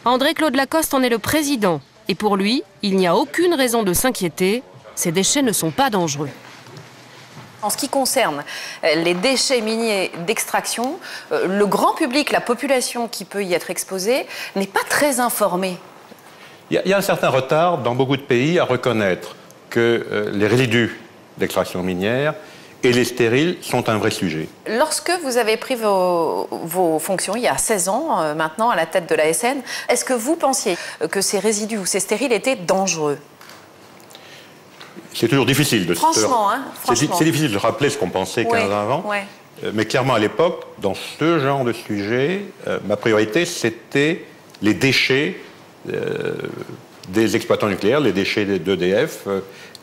André-Claude Lacoste en est le président. Et pour lui, il n'y a aucune raison de s'inquiéter. Ces déchets ne sont pas dangereux. En ce qui concerne les déchets miniers d'extraction, le grand public, la population qui peut y être exposée, n'est pas très informée. Il y a un certain retard dans beaucoup de pays à reconnaître que les résidus d'extraction minière et les stériles sont un vrai sujet. Lorsque vous avez pris vos fonctions, il y a 16 ans maintenant, à la tête de l'ASN, est-ce que vous pensiez que ces résidus ou ces stériles étaient dangereux? C'est toujours difficile de franchement. C'est difficile de rappeler ce qu'on pensait 15 ans avant. Ouais. Mais clairement, à l'époque, dans ce genre de sujet, ma priorité, c'était les déchets des exploitants nucléaires, les déchets d'EDF,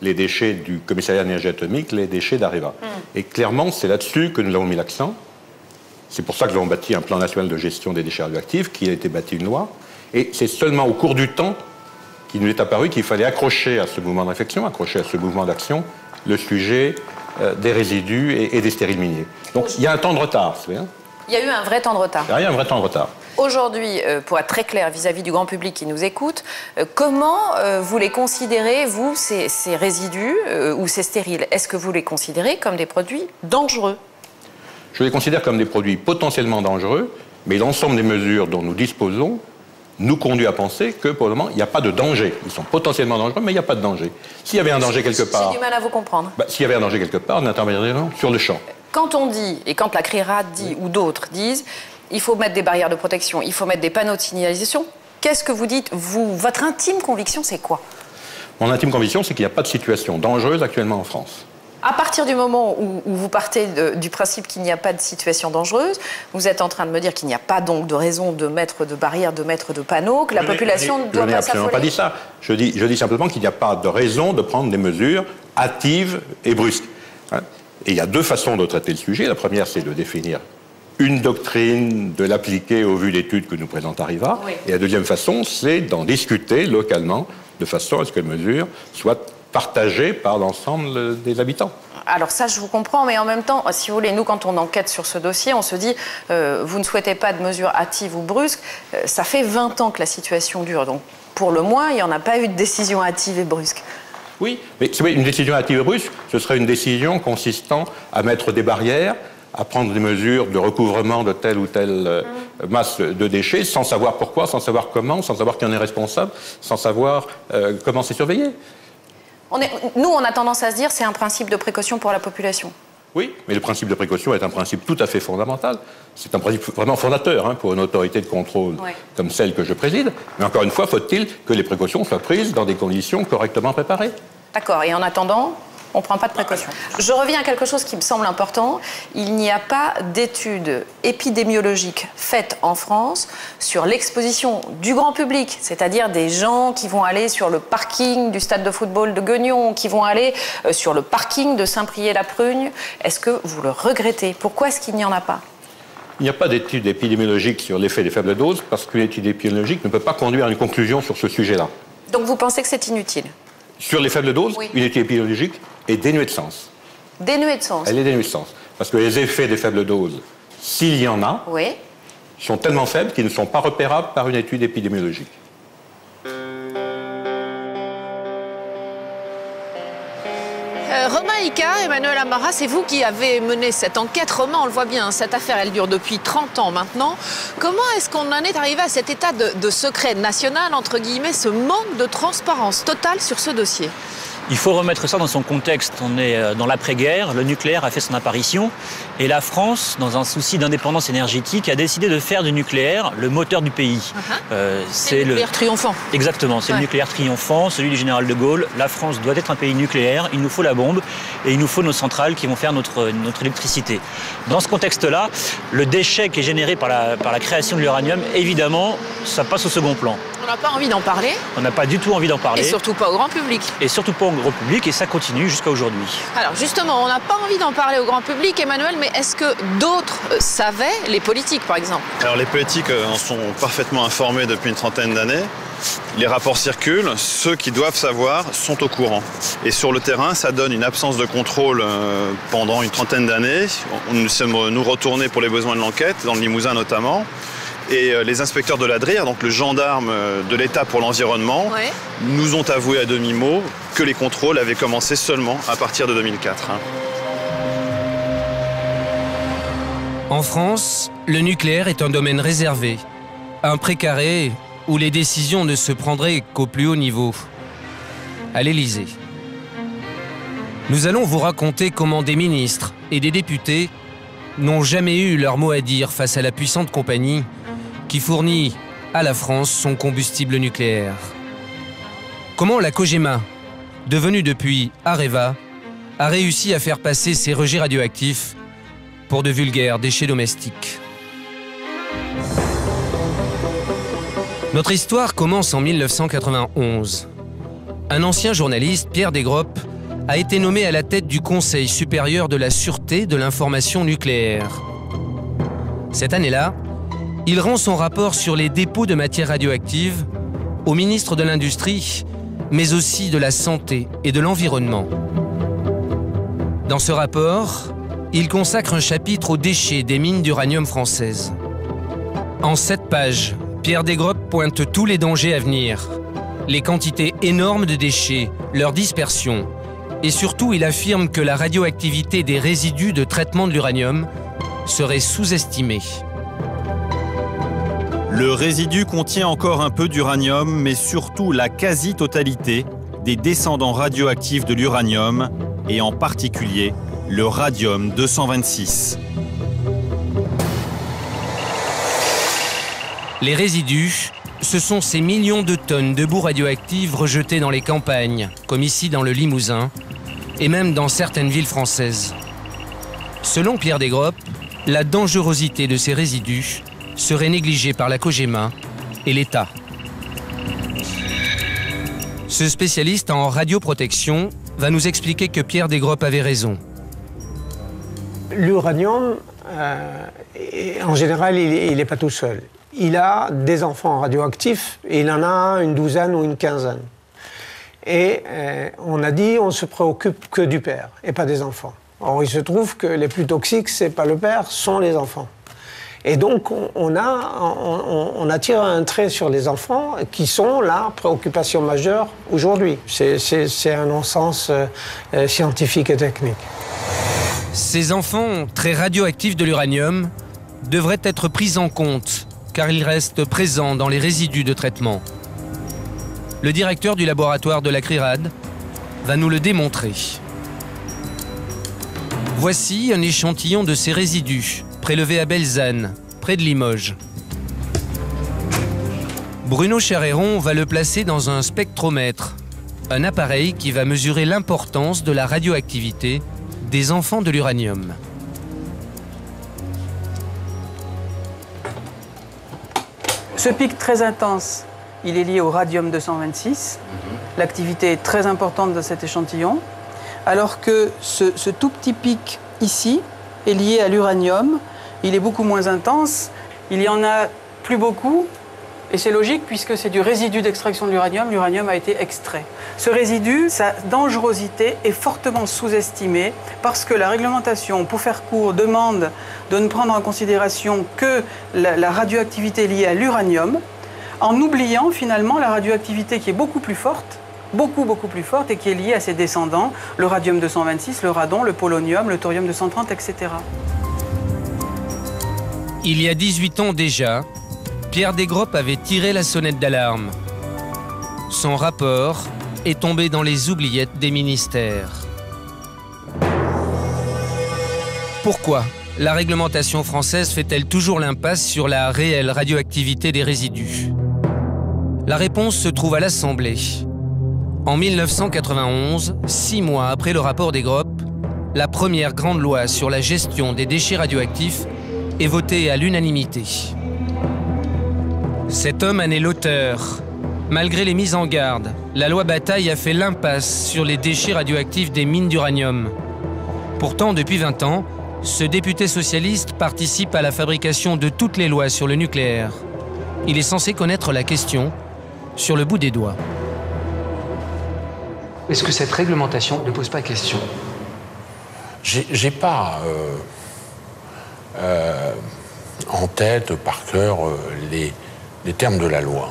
les déchets du commissariat d'énergie atomique, les déchets d'Areva. Et clairement, c'est là-dessus que nous avons mis l'accent. C'est pour ça que nous avons bâti un plan national de gestion des déchets radioactifs, qui a été bâti une loi. Et c'est seulement au cours du temps qu'il nous est apparu qu'il fallait accrocher à ce mouvement de réflexion, accrocher à ce mouvement d'action, le sujet des résidus et des stériles miniers. Donc il y a un temps de retard, c'est bien. Il y a eu un vrai temps de retard. Il y a un vrai temps de retard. Aujourd'hui, pour être très clair vis-à-vis du grand public qui nous écoute, comment vous les considérez, vous, ces résidus ou ces stériles? Est-ce que vous les considérez comme des produits dangereux? Je les considère comme des produits potentiellement dangereux, mais l'ensemble des mesures dont nous disposons nous conduit à penser que, pour le moment, il n'y a pas de danger. Ils sont potentiellement dangereux, mais il n'y a pas de danger. S'il y avait un danger quelque part... J'ai du mal à vous comprendre. S'il y avait un danger quelque part, on interviendrait sur le champ. Quand on dit, et quand la CRIRAD dit, ou d'autres disent, il faut mettre des barrières de protection, il faut mettre des panneaux de signalisation, qu'est-ce que vous dites, vous? Votre intime conviction, c'est quoi? Mon intime conviction, c'est qu'il n'y a pas de situation dangereuse actuellement en France. À partir du moment où vous partez du principe qu'il n'y a pas de situation dangereuse, vous êtes en train de me dire qu'il n'y a pas donc de raison de mettre de barrières, de mettre de panneaux, que la population ne doit pas s'affoler. Je n'ai absolument pas dit ça. Je dis simplement qu'il n'y a pas de raison de prendre des mesures hâtives et brusques. Et il y a deux façons de traiter le sujet. La première, c'est de définir une doctrine, de l'appliquer au vu d'études que nous présente Areva. Oui. Et la deuxième façon, c'est d'en discuter localement, de façon à ce que les mesures soient partagées par l'ensemble des habitants. Alors ça, je vous comprends, mais en même temps, si vous voulez, nous, quand on enquête sur ce dossier, on se dit, vous ne souhaitez pas de mesures hâtives ou brusques, ça fait 20 ans que la situation dure, donc pour le moins, il n'y en a pas eu de décision hâtive et brusque. Oui, mais une décision hâtive et brusque, ce serait une décision consistant à mettre des barrières, à prendre des mesures de recouvrement de telle ou telle masse de déchets, sans savoir pourquoi, sans savoir comment, sans savoir qui en est responsable, sans savoir comment c'est surveillé. Nous, on a tendance à se dire c'est un principe de précaution pour la population. Oui, mais le principe de précaution est un principe tout à fait fondamental. C'est un principe vraiment fondateur pour une autorité de contrôle comme celle que je préside. Mais encore une fois, faut-il que les précautions soient prises dans des conditions correctement préparées. D'accord, et en attendant, on ne prend pas de précautions. Je reviens à quelque chose qui me semble important. Il n'y a pas d'études épidémiologiques faites en France sur l'exposition du grand public, c'est-à-dire des gens qui vont aller sur le parking du stade de football de Guignon, qui vont aller sur le parking de Saint-Priest-la-Prugne. Est-ce que vous le regrettez? Pourquoi est-ce qu'il n'y en a pas? Il n'y a pas d'études épidémiologiques sur l'effet des faibles doses parce qu'une étude épidémiologique ne peut pas conduire à une conclusion sur ce sujet-là. Donc vous pensez que c'est inutile? Sur les faibles doses, une étude épidémiologique est dénuée de sens. Dénuée de sens? Elle est dénuée de sens. Parce que les effets des faibles doses, s'il y en a, sont tellement faibles qu'ils ne sont pas repérables par une étude épidémiologique. Romain Icard, Emmanuel Amara, c'est vous qui avez mené cette enquête. Romain, on le voit bien, cette affaire, elle dure depuis 30 ans maintenant. Comment est-ce qu'on en est arrivé à cet état de secret national, entre guillemets, ce manque de transparence totale sur ce dossier? Il faut remettre ça dans son contexte. On est dans l'après-guerre, le nucléaire a fait son apparition et la France, dans un souci d'indépendance énergétique, a décidé de faire du nucléaire le moteur du pays. C'est le nucléaire triomphant. Exactement, c'est le nucléaire triomphant, celui du général de Gaulle. La France doit être un pays nucléaire, il nous faut la bombe et il nous faut nos centrales qui vont faire notre électricité. Dans ce contexte-là, le déchet qui est généré par la création de l'uranium, évidemment, ça passe au second plan. On n'a pas envie d'en parler. On n'a pas du tout envie d'en parler. Et surtout pas au grand public. Et surtout pas au grand public, et ça continue jusqu'à aujourd'hui. Alors justement, on n'a pas envie d'en parler au grand public, Emmanuel, mais est-ce que d'autres savaient, les politiques par exemple? Alors les politiques en sont parfaitement informés depuis une trentaine d'années. Les rapports circulent, ceux qui doivent savoir sont au courant. Et sur le terrain, ça donne une absence de contrôle pendant une trentaine d'années. Nous sommes retournés pour les besoins de l'enquête, dans le Limousin notamment. Et les inspecteurs de l'ADRIR, donc le gendarme de l'État pour l'environnement, nous ont avoué à demi-mot que les contrôles avaient commencé seulement à partir de 2004. En France, le nucléaire est un domaine réservé, un précaré où les décisions ne se prendraient qu'au plus haut niveau, à l'Élysée. Nous allons vous raconter comment des ministres et des députés n'ont jamais eu leur mot à dire face à la puissante compagnie qui fournit à la France son combustible nucléaire. Comment la Cogema, devenue depuis Areva, a réussi à faire passer ses rejets radioactifs pour de vulgaires déchets domestiques. Notre histoire commence en 1991. Un ancien journaliste, Pierre Desgroppes, a été nommé à la tête du Conseil supérieur de la sûreté de l'information nucléaire. Cette année-là, il rend son rapport sur les dépôts de matières radioactives au ministre de l'Industrie, mais aussi de la Santé et de l'Environnement. Dans ce rapport, il consacre un chapitre aux déchets des mines d'uranium françaises. En 7 pages, Pierre Desgroppes pointe tous les dangers à venir, les quantités énormes de déchets, leur dispersion, et surtout il affirme que la radioactivité des résidus de traitement de l'uranium serait sous-estimée. Le résidu contient encore un peu d'uranium, mais surtout la quasi-totalité des descendants radioactifs de l'uranium, et en particulier le radium-226. Les résidus, ce sont ces millions de tonnes de boue radioactive rejetées dans les campagnes, comme ici dans le Limousin, et même dans certaines villes françaises. Selon Pierre Desgroppes, la dangerosité de ces résidus serait négligée par la Cogema et l'État. Ce spécialiste en radioprotection va nous expliquer que Pierre Desgroppes avait raison. L'uranium, en général, il n'est pas tout seul. Il a des enfants radioactifs et il en a une douzaine ou une quinzaine. Et on a dit on ne se préoccupe que du père et pas des enfants. Or, il se trouve que les plus toxiques, ce n'est pas le père, sont les enfants. Et donc, on attire un trait sur les enfants qui sont la préoccupation majeure aujourd'hui. C'est un non-sens scientifique et technique. Ces enfants très radioactifs de l'uranium devraient être pris en compte car ils restent présents dans les résidus de traitement. Le directeur du laboratoire de la CRIRAD va nous le démontrer. Voici un échantillon de ces résidus prélevé à Belzane, près de Limoges. Bruno Charéron va le placer dans un spectromètre, un appareil qui va mesurer l'importance de la radioactivité des enfants de l'uranium. Ce pic très intense, il est lié au radium-226. L'activité est très importante de cet échantillon, alors que ce tout petit pic ici est lié à l'uranium. Il est beaucoup moins intense, il y en a plus beaucoup, et c'est logique puisque c'est du résidu d'extraction de l'uranium. L'uranium a été extrait. Ce résidu, sa dangerosité est fortement sous-estimée parce que la réglementation, pour faire court, demande de ne prendre en considération que la radioactivité liée à l'uranium, en oubliant finalement la radioactivité qui est beaucoup plus forte, beaucoup plus forte, et qui est liée à ses descendants, le radium-226, le radon, le polonium, le thorium-230, etc. Il y a 18 ans déjà, Pierre Desgroppes avait tiré la sonnette d'alarme. Son rapport est tombée dans les oubliettes des ministères. Pourquoi la réglementation française fait-elle toujours l'impasse sur la réelle radioactivité des résidus? La réponse se trouve à l'Assemblée. En 1991, 6 mois après le rapport des GROP, la première grande loi sur la gestion des déchets radioactifs est votée à l'unanimité. Cet homme en est l'auteur. Malgré les mises en garde, la loi Bataille a fait l'impasse sur les déchets radioactifs des mines d'uranium. Pourtant, depuis 20 ans, ce député socialiste participe à la fabrication de toutes les lois sur le nucléaire. Il est censé connaître la question sur le bout des doigts. Est-ce que cette réglementation ne pose pas question? J'ai pas en tête, par cœur, les termes de la loi.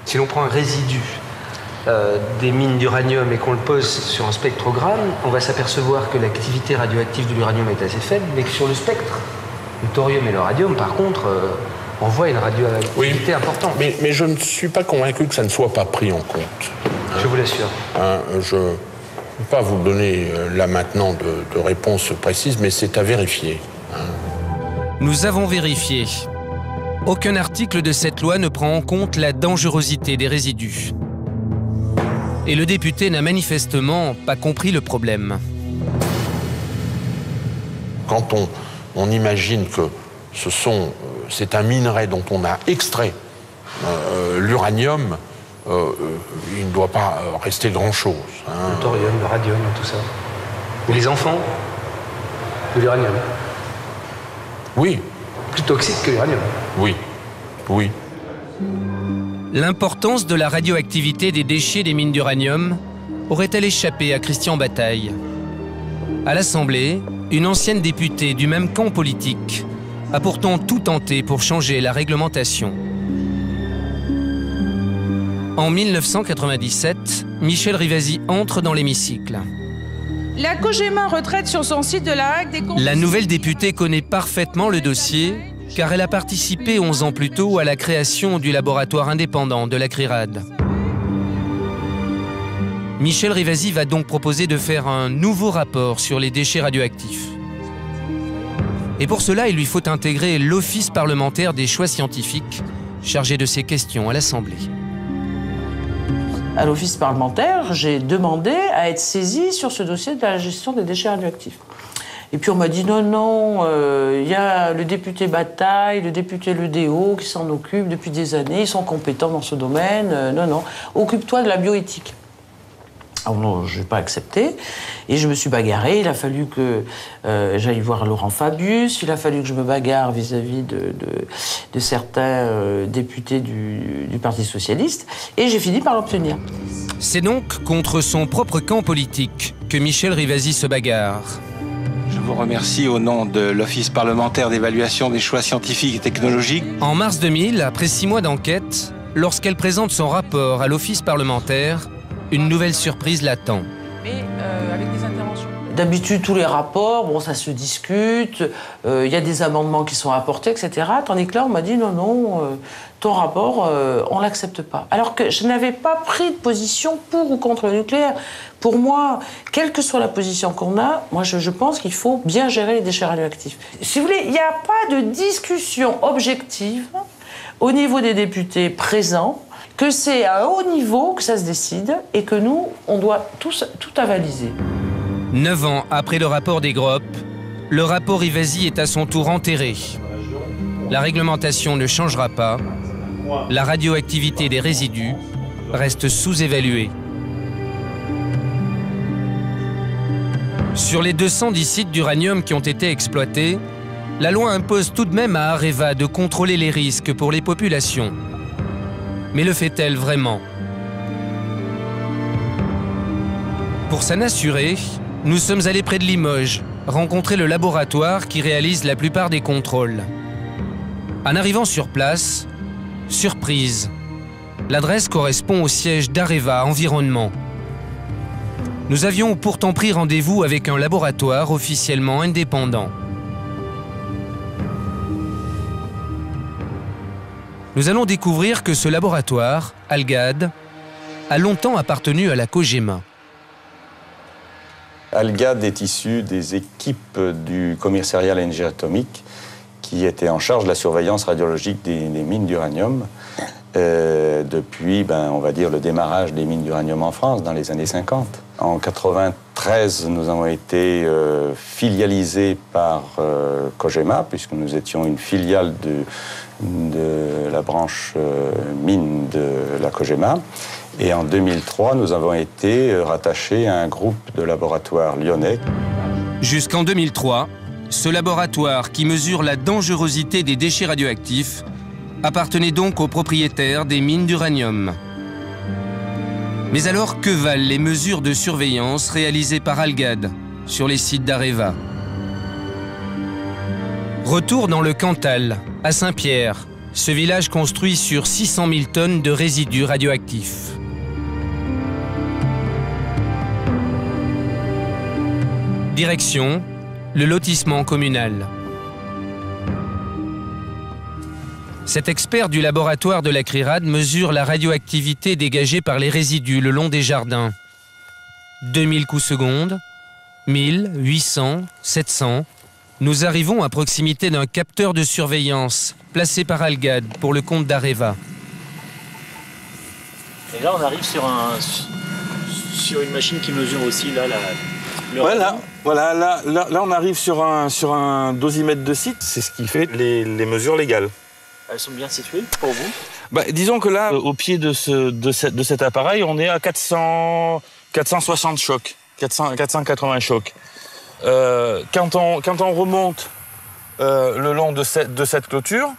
Si l'on prend un résidu des mines d'uranium et qu'on le pose sur un spectrogramme, on va s'apercevoir que l'activité radioactive de l'uranium est assez faible, mais que sur le spectre, le thorium et le radium, par contre, on voit une radioactivité importante. Mais je ne suis pas convaincu que ça ne soit pas pris en compte. Je vous l'assure. Je ne peux pas vous donner là maintenant de réponse précise, mais c'est à vérifier. Nous avons vérifié. Aucun article de cette loi ne prend en compte la dangerosité des résidus. Et le député n'a manifestement pas compris le problème. Quand on imagine que c'est un minerai dont on a extrait l'uranium, il ne doit pas rester grand-chose. Le thorium, le radium, tout ça. Et les enfants de l'uranium. Oui. Plus toxique que l'uranium. Oui, oui. L'importance de la radioactivité des déchets des mines d'uranium aurait-elle échappé à Christian Bataille? À l'Assemblée, une ancienne députée du même camp politique a pourtant tout tenté pour changer la réglementation. En 1997, Michel Rivasi entre dans l'hémicycle. La COGEMA retraite sur son site de la Hague des comptes. La nouvelle députée connaît parfaitement le dossier car elle a participé 11 ans plus tôt à la création du laboratoire indépendant de la CRIRAD. Michel Rivasi va donc proposer de faire un nouveau rapport sur les déchets radioactifs. Et pour cela, il lui faut intégrer l'Office parlementaire des choix scientifiques, chargé de ces questions à l'Assemblée. À l'Office parlementaire, j'ai demandé à être saisi sur ce dossier de la gestion des déchets radioactifs. Et puis on m'a dit non, y a le député Bataille, le député Ledéo qui s'en occupent depuis des années, ils sont compétents dans ce domaine, non, occupe-toi de la bioéthique. Alors non, je n'ai pas accepté, et je me suis bagarrée, il a fallu que j'aille voir Laurent Fabius, il a fallu que je me bagarre vis-à-vis de certains députés du Parti Socialiste, et j'ai fini par l'obtenir. C'est donc contre son propre camp politique que Michel Rivasi se bagarre. Je vous remercie au nom de l'Office parlementaire d'évaluation des choix scientifiques et technologiques. En mars 2000, après 6 mois d'enquête, lorsqu'elle présente son rapport à l'Office parlementaire, une nouvelle surprise l'attend. Mais avec des interventions. D'habitude, tous les rapports, bon, ça se discute, il y a des amendements qui sont apportés, etc. Tandis que là, on m'a dit non, ton rapport, on ne l'accepte pas. Alors que je n'avais pas pris de position pour ou contre le nucléaire. Pour moi, quelle que soit la position qu'on a, moi je pense qu'il faut bien gérer les déchets radioactifs. Si vous voulez, il n'y a pas de discussion objective au niveau des députés présents, que c'est à un haut niveau que ça se décide et que nous, on doit tout avaliser. 9 ans après le rapport des GROP, le rapport Rivasi est à son tour enterré. La réglementation ne changera pas. La radioactivité des résidus reste sous-évaluée. Sur les 210 sites d'uranium qui ont été exploités, la loi impose tout de même à Areva de contrôler les risques pour les populations. Mais le fait-elle vraiment? Pour s'en assurer, nous sommes allés près de Limoges, rencontrer le laboratoire qui réalise la plupart des contrôles. En arrivant sur place, surprise, l'adresse correspond au siège d'Areva Environnement. Nous avions pourtant pris rendez-vous avec un laboratoire officiellement indépendant. Nous allons découvrir que ce laboratoire, Algad, a longtemps appartenu à la COGEMA. Algad est issu des équipes du commissariat à l'énergie atomique qui était en charge de la surveillance radiologique des mines d'uranium depuis, on va dire, le démarrage des mines d'uranium en France dans les années 50. En 1993, nous avons été filialisés par COGEMA, puisque nous étions une filiale de la branche mine de la COGEMA. Et en 2003, nous avons été rattachés à un groupe de laboratoires lyonnais. Jusqu'en 2003, ce laboratoire qui mesure la dangerosité des déchets radioactifs appartenait donc aux propriétaires des mines d'uranium. Mais alors, que valent les mesures de surveillance réalisées par Algad sur les sites d'Areva? Retour dans le Cantal, à Saint-Pierre, ce village construit sur 600 000 tonnes de résidus radioactifs. Direction, le lotissement communal. Cet expert du laboratoire de la CRIRAD mesure la radioactivité dégagée par les résidus le long des jardins. 2000 coups secondes, 1000, 800, 700. Nous arrivons à proximité d'un capteur de surveillance placé par Algad pour le compte d'Areva. Et là, on arrive sur une machine qui mesure aussi là, là, on arrive sur un dosimètre de site. C'est ce qui fait les mesures légales. Elles sont bien situées pour vous? Disons que là, au pied de cet appareil, on est à 460 chocs, 480 chocs. Quand on remonte le long de cette clôture,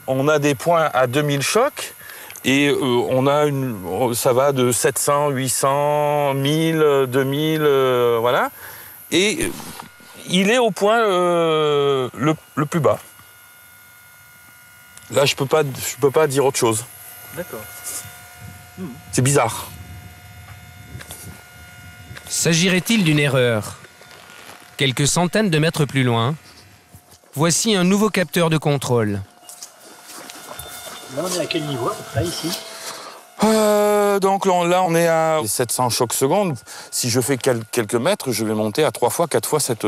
on a des points à 2000 chocs et ça va de 700, 800, 1000, 2000, voilà. Et il est au point le plus bas. Là, je peux pas dire autre chose. D'accord. C'est bizarre. S'agirait-il d'une erreur? Quelques centaines de mètres plus loin, voici un nouveau capteur de contrôle. Là, on est à quel niveau, là, ici? Donc là, on est à 700 chocs secondes. Si je fais quelques mètres, je vais monter à 3 fois, 4 fois cette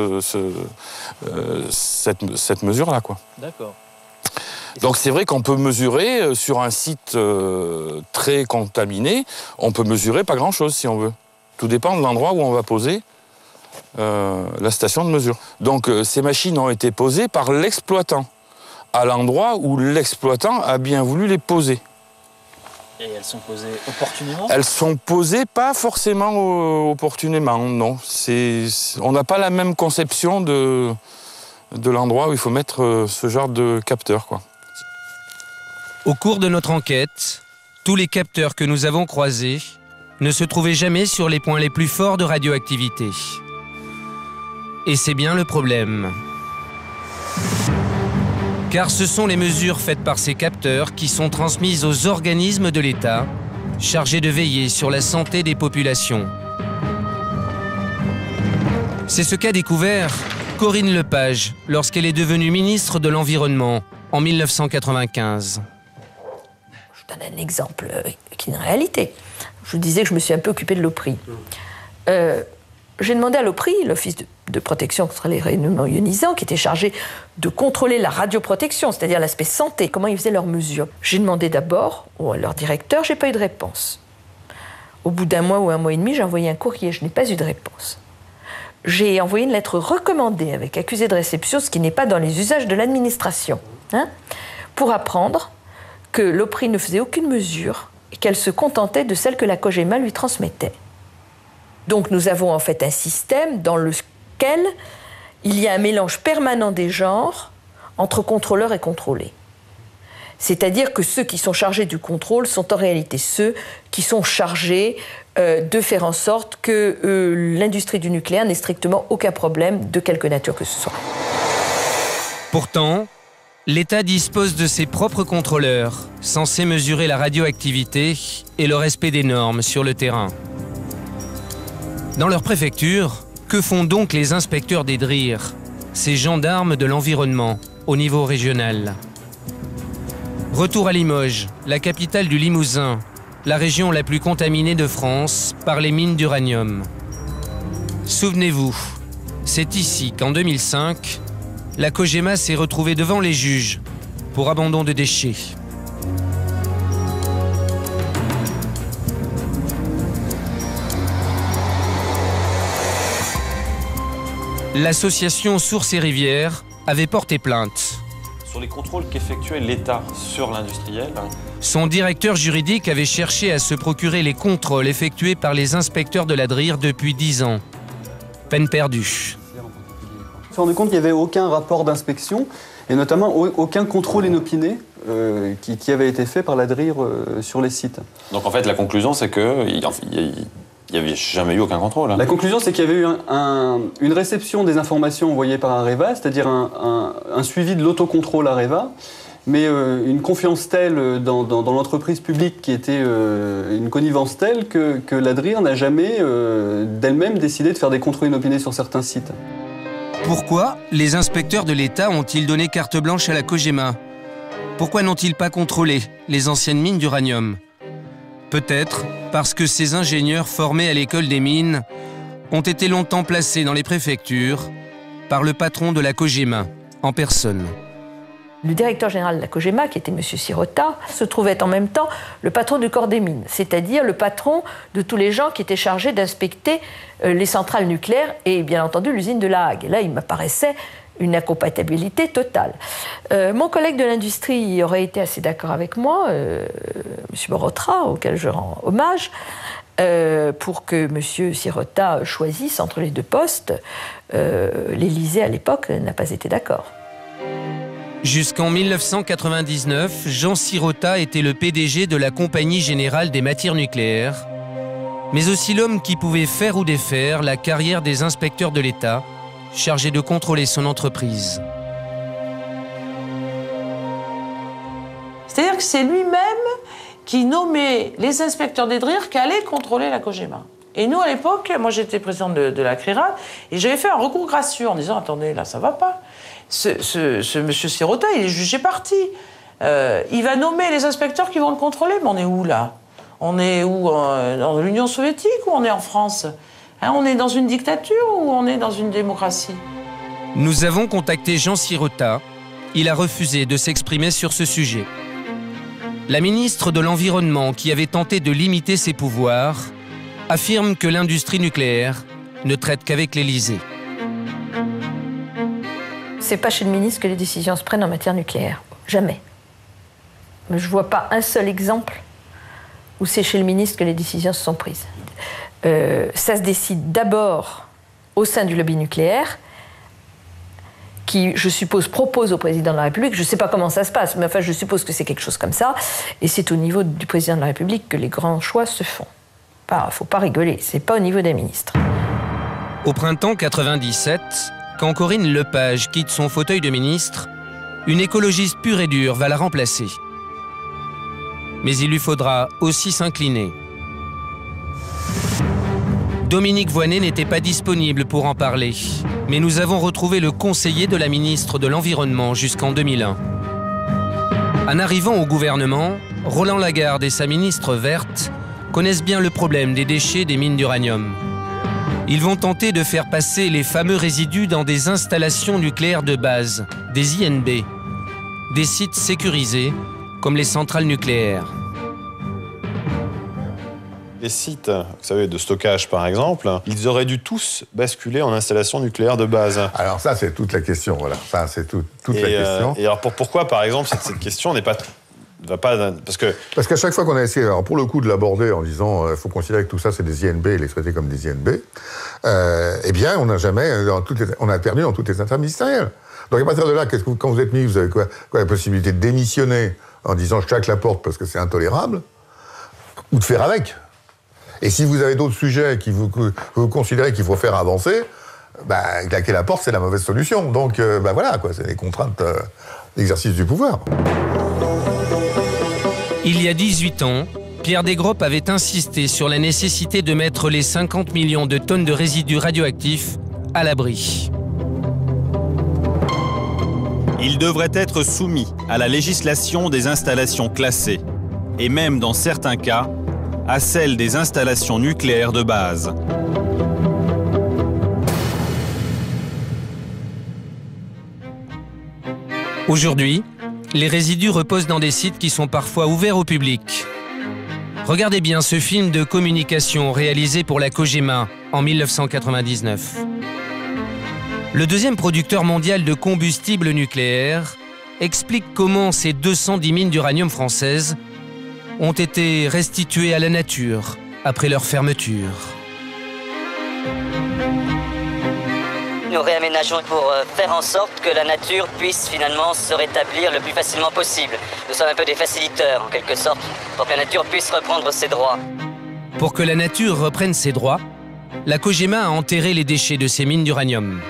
mesure-là, quoi. D'accord. Donc c'est vrai qu'on peut mesurer sur un site très contaminé, on peut mesurer pas grand-chose si on veut. Tout dépend de l'endroit où on va poser la station de mesure. Donc ces machines ont été posées par l'exploitant, à l'endroit où l'exploitant a bien voulu les poser. Et elles sont posées opportunément? Elles sont posées pas forcément opportunément, non. On n'a pas la même conception de l'endroit où il faut mettre ce genre de capteur, quoi. Au cours de notre enquête, tous les capteurs que nous avons croisés ne se trouvaient jamais sur les points les plus forts de radioactivité. Et c'est bien le problème. Car ce sont les mesures faites par ces capteurs qui sont transmises aux organismes de l'État, chargés de veiller sur la santé des populations. C'est ce qu'a découvert Corinne Lepage lorsqu'elle est devenue ministre de l'Environnement en 1995. Je donne un exemple qui est une réalité. Je vous disais que je me suis un peu occupée de l'OPRI. J'ai demandé à l'OPRI, l'Office de protection contre les rayonnements ionisants, qui était chargé de contrôler la radioprotection, c'est-à-dire l'aspect santé, comment ils faisaient leurs mesures. J'ai demandé d'abord à leur directeur, je n'ai pas eu de réponse. Au bout d'un mois ou un mois et demi, j'ai envoyé un courrier, je n'ai pas eu de réponse. J'ai envoyé une lettre recommandée avec accusé de réception, ce qui n'est pas dans les usages de l'administration, pour apprendre que l'OPRI ne faisait aucune mesure et qu'elle se contentait de celle que la COGEMA lui transmettait. Donc nous avons en fait un système dans lequel il y a un mélange permanent des genres entre contrôleurs et contrôlés. C'est-à-dire que ceux qui sont chargés du contrôle sont en réalité ceux qui sont chargés de faire en sorte que l'industrie du nucléaire n'ait strictement aucun problème de quelque nature que ce soit. Pourtant, l'État dispose de ses propres contrôleurs, censés mesurer la radioactivité et le respect des normes sur le terrain. Dans leur préfecture, que font donc les inspecteurs des DRIR, ces gendarmes de l'environnement, au niveau régional? Retour à Limoges, la capitale du Limousin, la région la plus contaminée de France par les mines d'uranium. Souvenez-vous, c'est ici qu'en 2005, la Cogema s'est retrouvée devant les juges pour abandon de déchets. L'association Sources et Rivières avait porté plainte. Sur les contrôles qu'effectuait l'État sur l'industriel. Son directeur juridique avait cherché à se procurer les contrôles effectués par les inspecteurs de la DRIR depuis 10 ans. Peine perdue. On s'est rendu compte qu'il n'y avait aucun rapport d'inspection et notamment aucun contrôle inopiné qui avait été fait par la DRIR sur les sites. Donc en fait, la conclusion, c'est qu'il n'y avait jamais eu aucun contrôle. La conclusion, c'est qu'il y avait eu une réception des informations envoyées par Areva, c'est-à-dire un suivi de l'autocontrôle Areva, mais une confiance telle dans l'entreprise publique qui était une connivence telle que la DRIR n'a jamais d'elle-même décidé de faire des contrôles inopinés sur certains sites. Pourquoi les inspecteurs de l'État ont-ils donné carte blanche à la Cogema? Pourquoi n'ont-ils pas contrôlé les anciennes mines d'uranium? Peut-être parce que ces ingénieurs formés à l'école des mines ont été longtemps placés dans les préfectures par le patron de la Cogema en personne. Le directeur général de la Cogema, qui était M. Sirota, se trouvait en même temps le patron du corps des mines, c'est-à-dire le patron de tous les gens qui étaient chargés d'inspecter les centrales nucléaires et bien entendu l'usine de La Hague. Et là, il m'apparaissait une incompatibilité totale. Mon collègue de l'industrie aurait été assez d'accord avec moi, M. Borotra, auquel je rends hommage, pour que M. Sirota choisisse entre les deux postes. L'Élysée, à l'époque, n'a pas été d'accord. Jusqu'en 1999, Jean Sirota était le PDG de la Compagnie Générale des Matières Nucléaires, mais aussi l'homme qui pouvait faire ou défaire la carrière des inspecteurs de l'État, chargés de contrôler son entreprise. C'est-à-dire que c'est lui-même qui nommait les inspecteurs des DRIR qui allaient contrôler la Cogema. Et nous, à l'époque, moi j'étais présidente de la CRIRA, et j'avais fait un recours gracieux en disant « Attendez, là, ça va pas. Ce monsieur Sirota, il est jugé parti. Il va nommer les inspecteurs qui vont le contrôler. Mais on est où, là? On est où? Dans l'Union soviétique ou on est en France? Hein, on est dans une dictature ou on est dans une démocratie? » Nous avons contacté Jean Sirota. Il a refusé de s'exprimer sur ce sujet. La ministre de l'Environnement, qui avait tenté de limiter ses pouvoirs, affirme que l'industrie nucléaire ne traite qu'avec l'Élysée. C'est pas chez le ministre que les décisions se prennent en matière nucléaire. Jamais. Mais je vois pas un seul exemple où c'est chez le ministre que les décisions se sont prises. Ça se décide d'abord au sein du lobby nucléaire, qui, je suppose, propose au président de la République. Je ne sais pas comment ça se passe, mais enfin, je suppose que c'est quelque chose comme ça. Et c'est au niveau du président de la République que les grands choix se font. Il ne faut pas rigoler, c'est pas au niveau des ministres. Au printemps 97, quand Corinne Lepage quitte son fauteuil de ministre, une écologiste pure et dure va la remplacer. Mais il lui faudra aussi s'incliner. Dominique Voynet n'était pas disponible pour en parler, mais nous avons retrouvé le conseiller de la ministre de l'Environnement jusqu'en 2001. En arrivant au gouvernement, Roland Lagarde et sa ministre verte connaissent bien le problème des déchets des mines d'uranium. Ils vont tenter de faire passer les fameux résidus dans des installations nucléaires de base, des INB, des sites sécurisés comme les centrales nucléaires. Les sites, vous savez, de stockage par exemple, ils auraient dû tous basculer en installation nucléaire de base. Alors ça, c'est toute la question, voilà. Ça, c'est toute la question. Et alors pourquoi, par exemple, cette question n'est pas... Parce qu'à chaque fois qu'on a essayé, alors pour le coup, de l'aborder en disant faut considérer que tout ça c'est des INB et les traiter comme des INB, eh bien on n'a jamais, on a perdu dans toutes les interministérielles. Donc à partir de là, quand vous êtes mis, vous avez quoi la possibilité de démissionner en disant je claque la porte parce que c'est intolérable, ou de faire avec. Et si vous avez d'autres sujets que vous considérez qu'il faut faire avancer, claquer la porte c'est la mauvaise solution. Donc voilà, c'est les contraintes d'exercice du pouvoir. Il y a 18 ans, Pierre Desgroppes avait insisté sur la nécessité de mettre les 50 millions de tonnes de résidus radioactifs à l'abri. Ils devraient être soumis à la législation des installations classées, et même dans certains cas, à celle des installations nucléaires de base. Aujourd'hui, les résidus reposent dans des sites qui sont parfois ouverts au public. Regardez bien ce film de communication réalisé pour la Cogema en 1999. Le deuxième producteur mondial de combustible nucléaire explique comment ces 210 mines d'uranium françaises ont été restituées à la nature après leur fermeture. Nous réaménageons pour faire en sorte que la nature puisse finalement se rétablir le plus facilement possible. Nous sommes un peu des faciliteurs, en quelque sorte, pour que la nature puisse reprendre ses droits. Pour que la nature reprenne ses droits, la Cogema a enterré les déchets de ces mines d'uranium.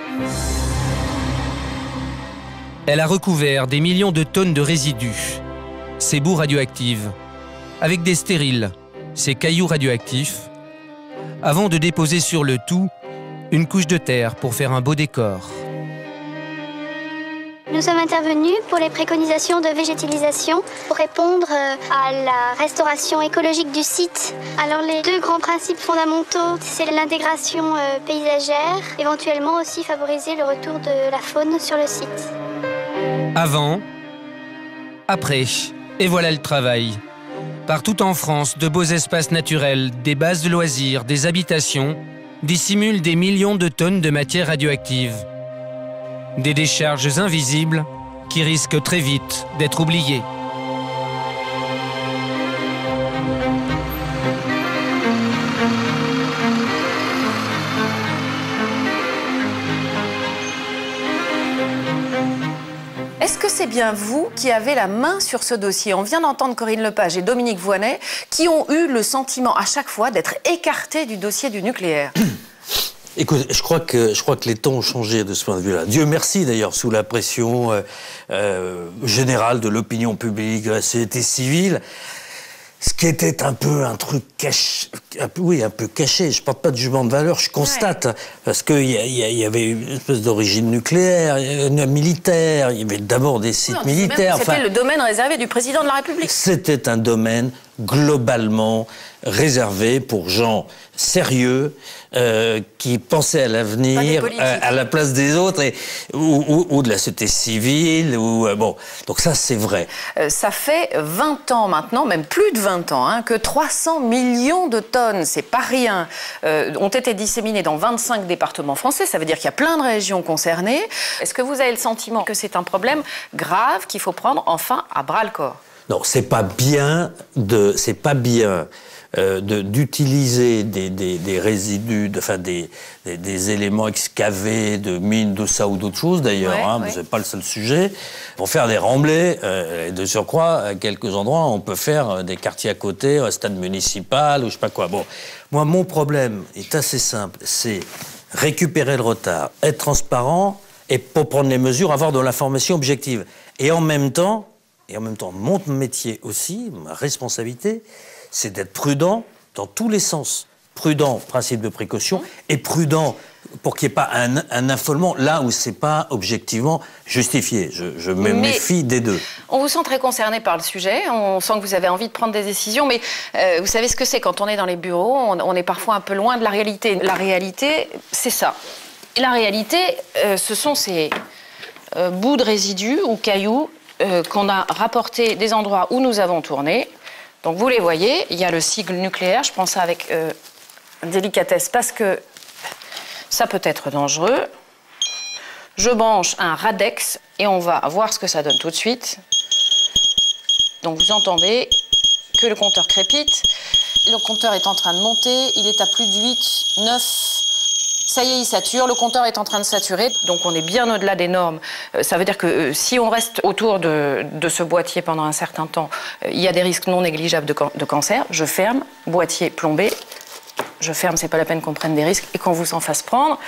Elle a recouvert des millions de tonnes de résidus, ces boues radioactives, avec des stériles, ces cailloux radioactifs, avant de déposer sur le tout une couche de terre pour faire un beau décor. Nous sommes intervenus pour les préconisations de végétalisation pour répondre à la restauration écologique du site. Alors les deux grands principes fondamentaux, c'est l'intégration paysagère, éventuellement aussi favoriser le retour de la faune sur le site. Avant, après, et voilà le travail. Partout en France, de beaux espaces naturels, des bases de loisirs, des habitations dissimulent des millions de tonnes de matière radioactive. Des décharges invisibles qui risquent très vite d'être oubliées. Est-ce que c'est bien vous qui avez la main sur ce dossier? On vient d'entendre Corinne Lepage et Dominique Voynet qui ont eu le sentiment à chaque fois d'être écartés du dossier du nucléaire. Écoute, je crois que les temps ont changé de ce point de vue-là. Dieu merci d'ailleurs, sous la pression générale de l'opinion publique, de la société civile. Ce qui était un peu un truc caché, un peu caché. Je porte pas de jugement de valeur, je constate. Ouais. Parce qu'il y avait une espèce d'origine nucléaire, militaire, il y avait d'abord des sites militaires. C'était le domaine réservé du président de la République. C'était un domaine globalement réservé pour gens sérieux, qui pensaient à l'avenir, à la place des autres, ou de la société civile, bon. Donc ça, c'est vrai. Ça fait 20 ans maintenant, même plus de 20 ans, hein, que 300 millions de tonnes, c'est pas rien, ont été disséminées dans 25 départements français. Ça veut dire qu'il y a plein de régions concernées. Est-ce que vous avez le sentiment que c'est un problème grave qu'il faut prendre enfin à bras-le-corps? Non, c'est pas bien d'utiliser des résidus, des éléments excavés de mines, de ça ou d'autres choses d'ailleurs, c'est pas le seul sujet, pour faire des remblais. Et de surcroît, à quelques endroits, on peut faire des quartiers à côté, un stade municipal ou je sais pas quoi. Bon, moi, mon problème est assez simple, c'est récupérer le retard, être transparent et pour prendre les mesures, avoir de l'information objective. Et en même temps, mon métier aussi, ma responsabilité, c'est d'être prudent dans tous les sens. Prudent, principe de précaution, et prudent pour qu'il n'y ait pas un affolement là où c'est pas objectivement justifié. Je me méfie des deux. On vous sent très concerné par le sujet, on sent que vous avez envie de prendre des décisions, mais vous savez ce que c'est quand on est dans les bureaux, on est parfois un peu loin de la réalité. La réalité, c'est ça. Et la réalité, ce sont ces bouts de résidus ou cailloux qu'on a rapportés des endroits où nous avons tourné. Donc vous les voyez, il y a le sigle nucléaire, je prends ça avec délicatesse parce que ça peut être dangereux. Je branche un Radex et on va voir ce que ça donne tout de suite. Donc vous entendez que le compteur crépite. Le compteur est en train de monter, il est à plus de 8, 9... Ça y est, il sature, le compteur est en train de saturer, donc on est bien au-delà des normes. Ça veut dire que si on reste autour de ce boîtier pendant un certain temps, il y a des risques non négligeables de cancer. Je ferme, boîtier plombé, je ferme, c'est pas la peine qu'on prenne des risques et qu'on vous en fasse prendre.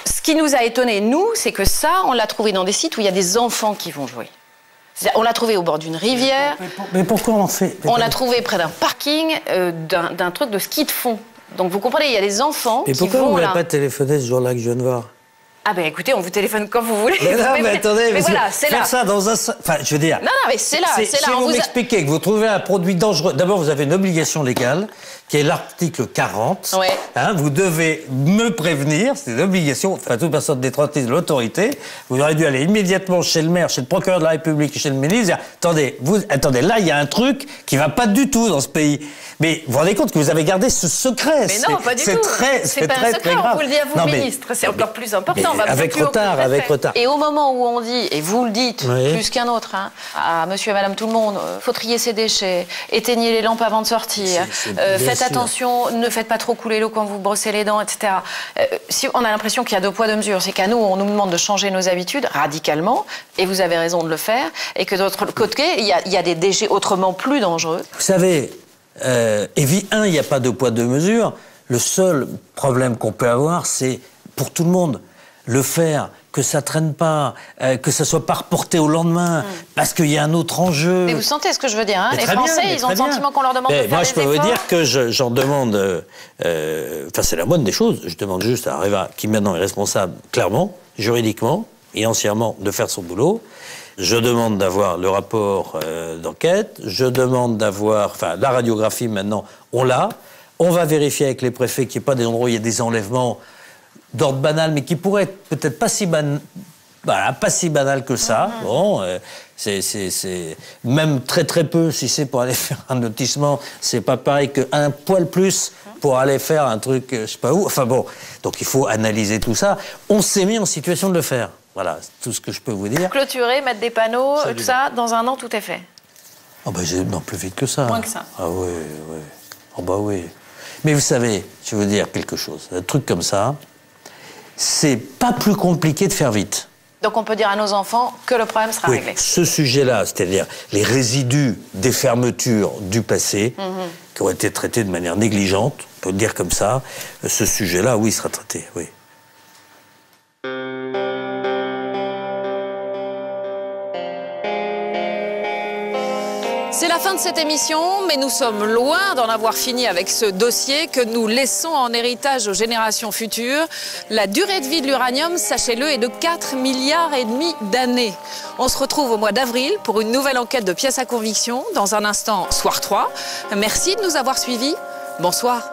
Ce qui nous a étonnés, nous, c'est que ça, on l'a trouvé dans des sites où il y a des enfants qui vont jouer. On l'a trouvé au bord d'une rivière. Mais pourquoi on fait? On l'a trouvé près d'un parking, d'un truc de ski de fond. Donc vous comprenez, il y a des enfants qui vont là. Et pourquoi vous n'avez pas téléphoné ce jour-là que je viens de voir? Ah ben écoutez, on vous téléphone quand vous voulez. Mais non, mais attendez, mais voilà, c'est là. Faire ça dans un... Enfin, je veux dire... Non, mais c'est là, c'est là. Si vous m'expliquez que vous trouvez un produit dangereux... D'abord, vous avez une obligation légale, qui est l'article 40. Ouais. Hein, vous devez me prévenir, c'est une obligation, enfin, toute personne détentrice de l'autorité. Vous aurez dû aller immédiatement chez le maire, chez le procureur de la République, chez le ministre, dire, attendez, là, il y a un truc qui va pas du tout dans ce pays. Mais vous vous rendez compte que vous avez gardé ce secret. Mais non, pas du tout. C'est pas un secret, on vous le dit à vous, ministre. C'est encore plus important. Avec retard. Et au moment où on dit, et vous le dites plus qu'un autre, hein, à monsieur et madame tout le monde, faut trier ses déchets, éteignez les lampes avant de sortir, faites attention, ne faites pas trop couler l'eau quand vous brossez les dents, etc. Si on a l'impression qu'il y a 2 poids 2 mesures, c'est qu'à nous, on nous demande de changer nos habitudes radicalement, et vous avez raison de le faire, et que d'autre côté, il y a des déchets autrement plus dangereux. Vous savez, il n'y a pas de poids 2 mesures. Le seul problème qu'on peut avoir, c'est pour tout le monde, le faire, que ça traîne pas, que ça soit pas reporté au lendemain, parce qu'il y a un autre enjeu. Mais vous sentez ce que je veux dire, hein? Les Français, ils ont le sentiment qu'on leur demande de faire des efforts. Moi, je peux vous dire que j'en demande... Enfin, c'est la moindre des choses. Je demande juste à Areva, qui maintenant est responsable, clairement, juridiquement, financièrement, de faire son boulot. Je demande d'avoir le rapport d'enquête. Je demande d'avoir... Enfin, la radiographie, maintenant, on l'a. On va vérifier avec les préfets qu'il n'y ait pas des endroits où il y a des enlèvements d'ordre banal, mais qui pourraient être peut-être pas si banal que ça. Bon, c'est même très peu, si c'est pour aller faire un lotissement, c'est pas pareil qu'un poil plus pour aller faire un truc, je sais pas où. Enfin bon, donc il faut analyser tout ça. On s'est mis en situation de le faire. Voilà, c'est tout ce que je peux vous dire. Clôturer, mettre des panneaux, tout ça, dans un an, tout est fait. Oh ben, non, plus vite que ça. Moins que ça. Ah oui. Oh bah oui. Mais vous savez, je vais vous dire quelque chose. Un truc comme ça, c'est pas plus compliqué de faire vite. Donc on peut dire à nos enfants que le problème sera réglé. Ce sujet-là, c'est-à-dire les résidus des fermetures du passé, qui ont été traités de manière négligente, on peut le dire comme ça, ce sujet-là, oui, il sera traité, oui. C'est la fin de cette émission, mais nous sommes loin d'en avoir fini avec ce dossier que nous laissons en héritage aux générations futures. La durée de vie de l'uranium, sachez-le, est de 4,5 milliards d'années. On se retrouve au mois d'avril pour une nouvelle enquête de Pièces à conviction. Dans un instant, Soir 3. Merci de nous avoir suivis. Bonsoir.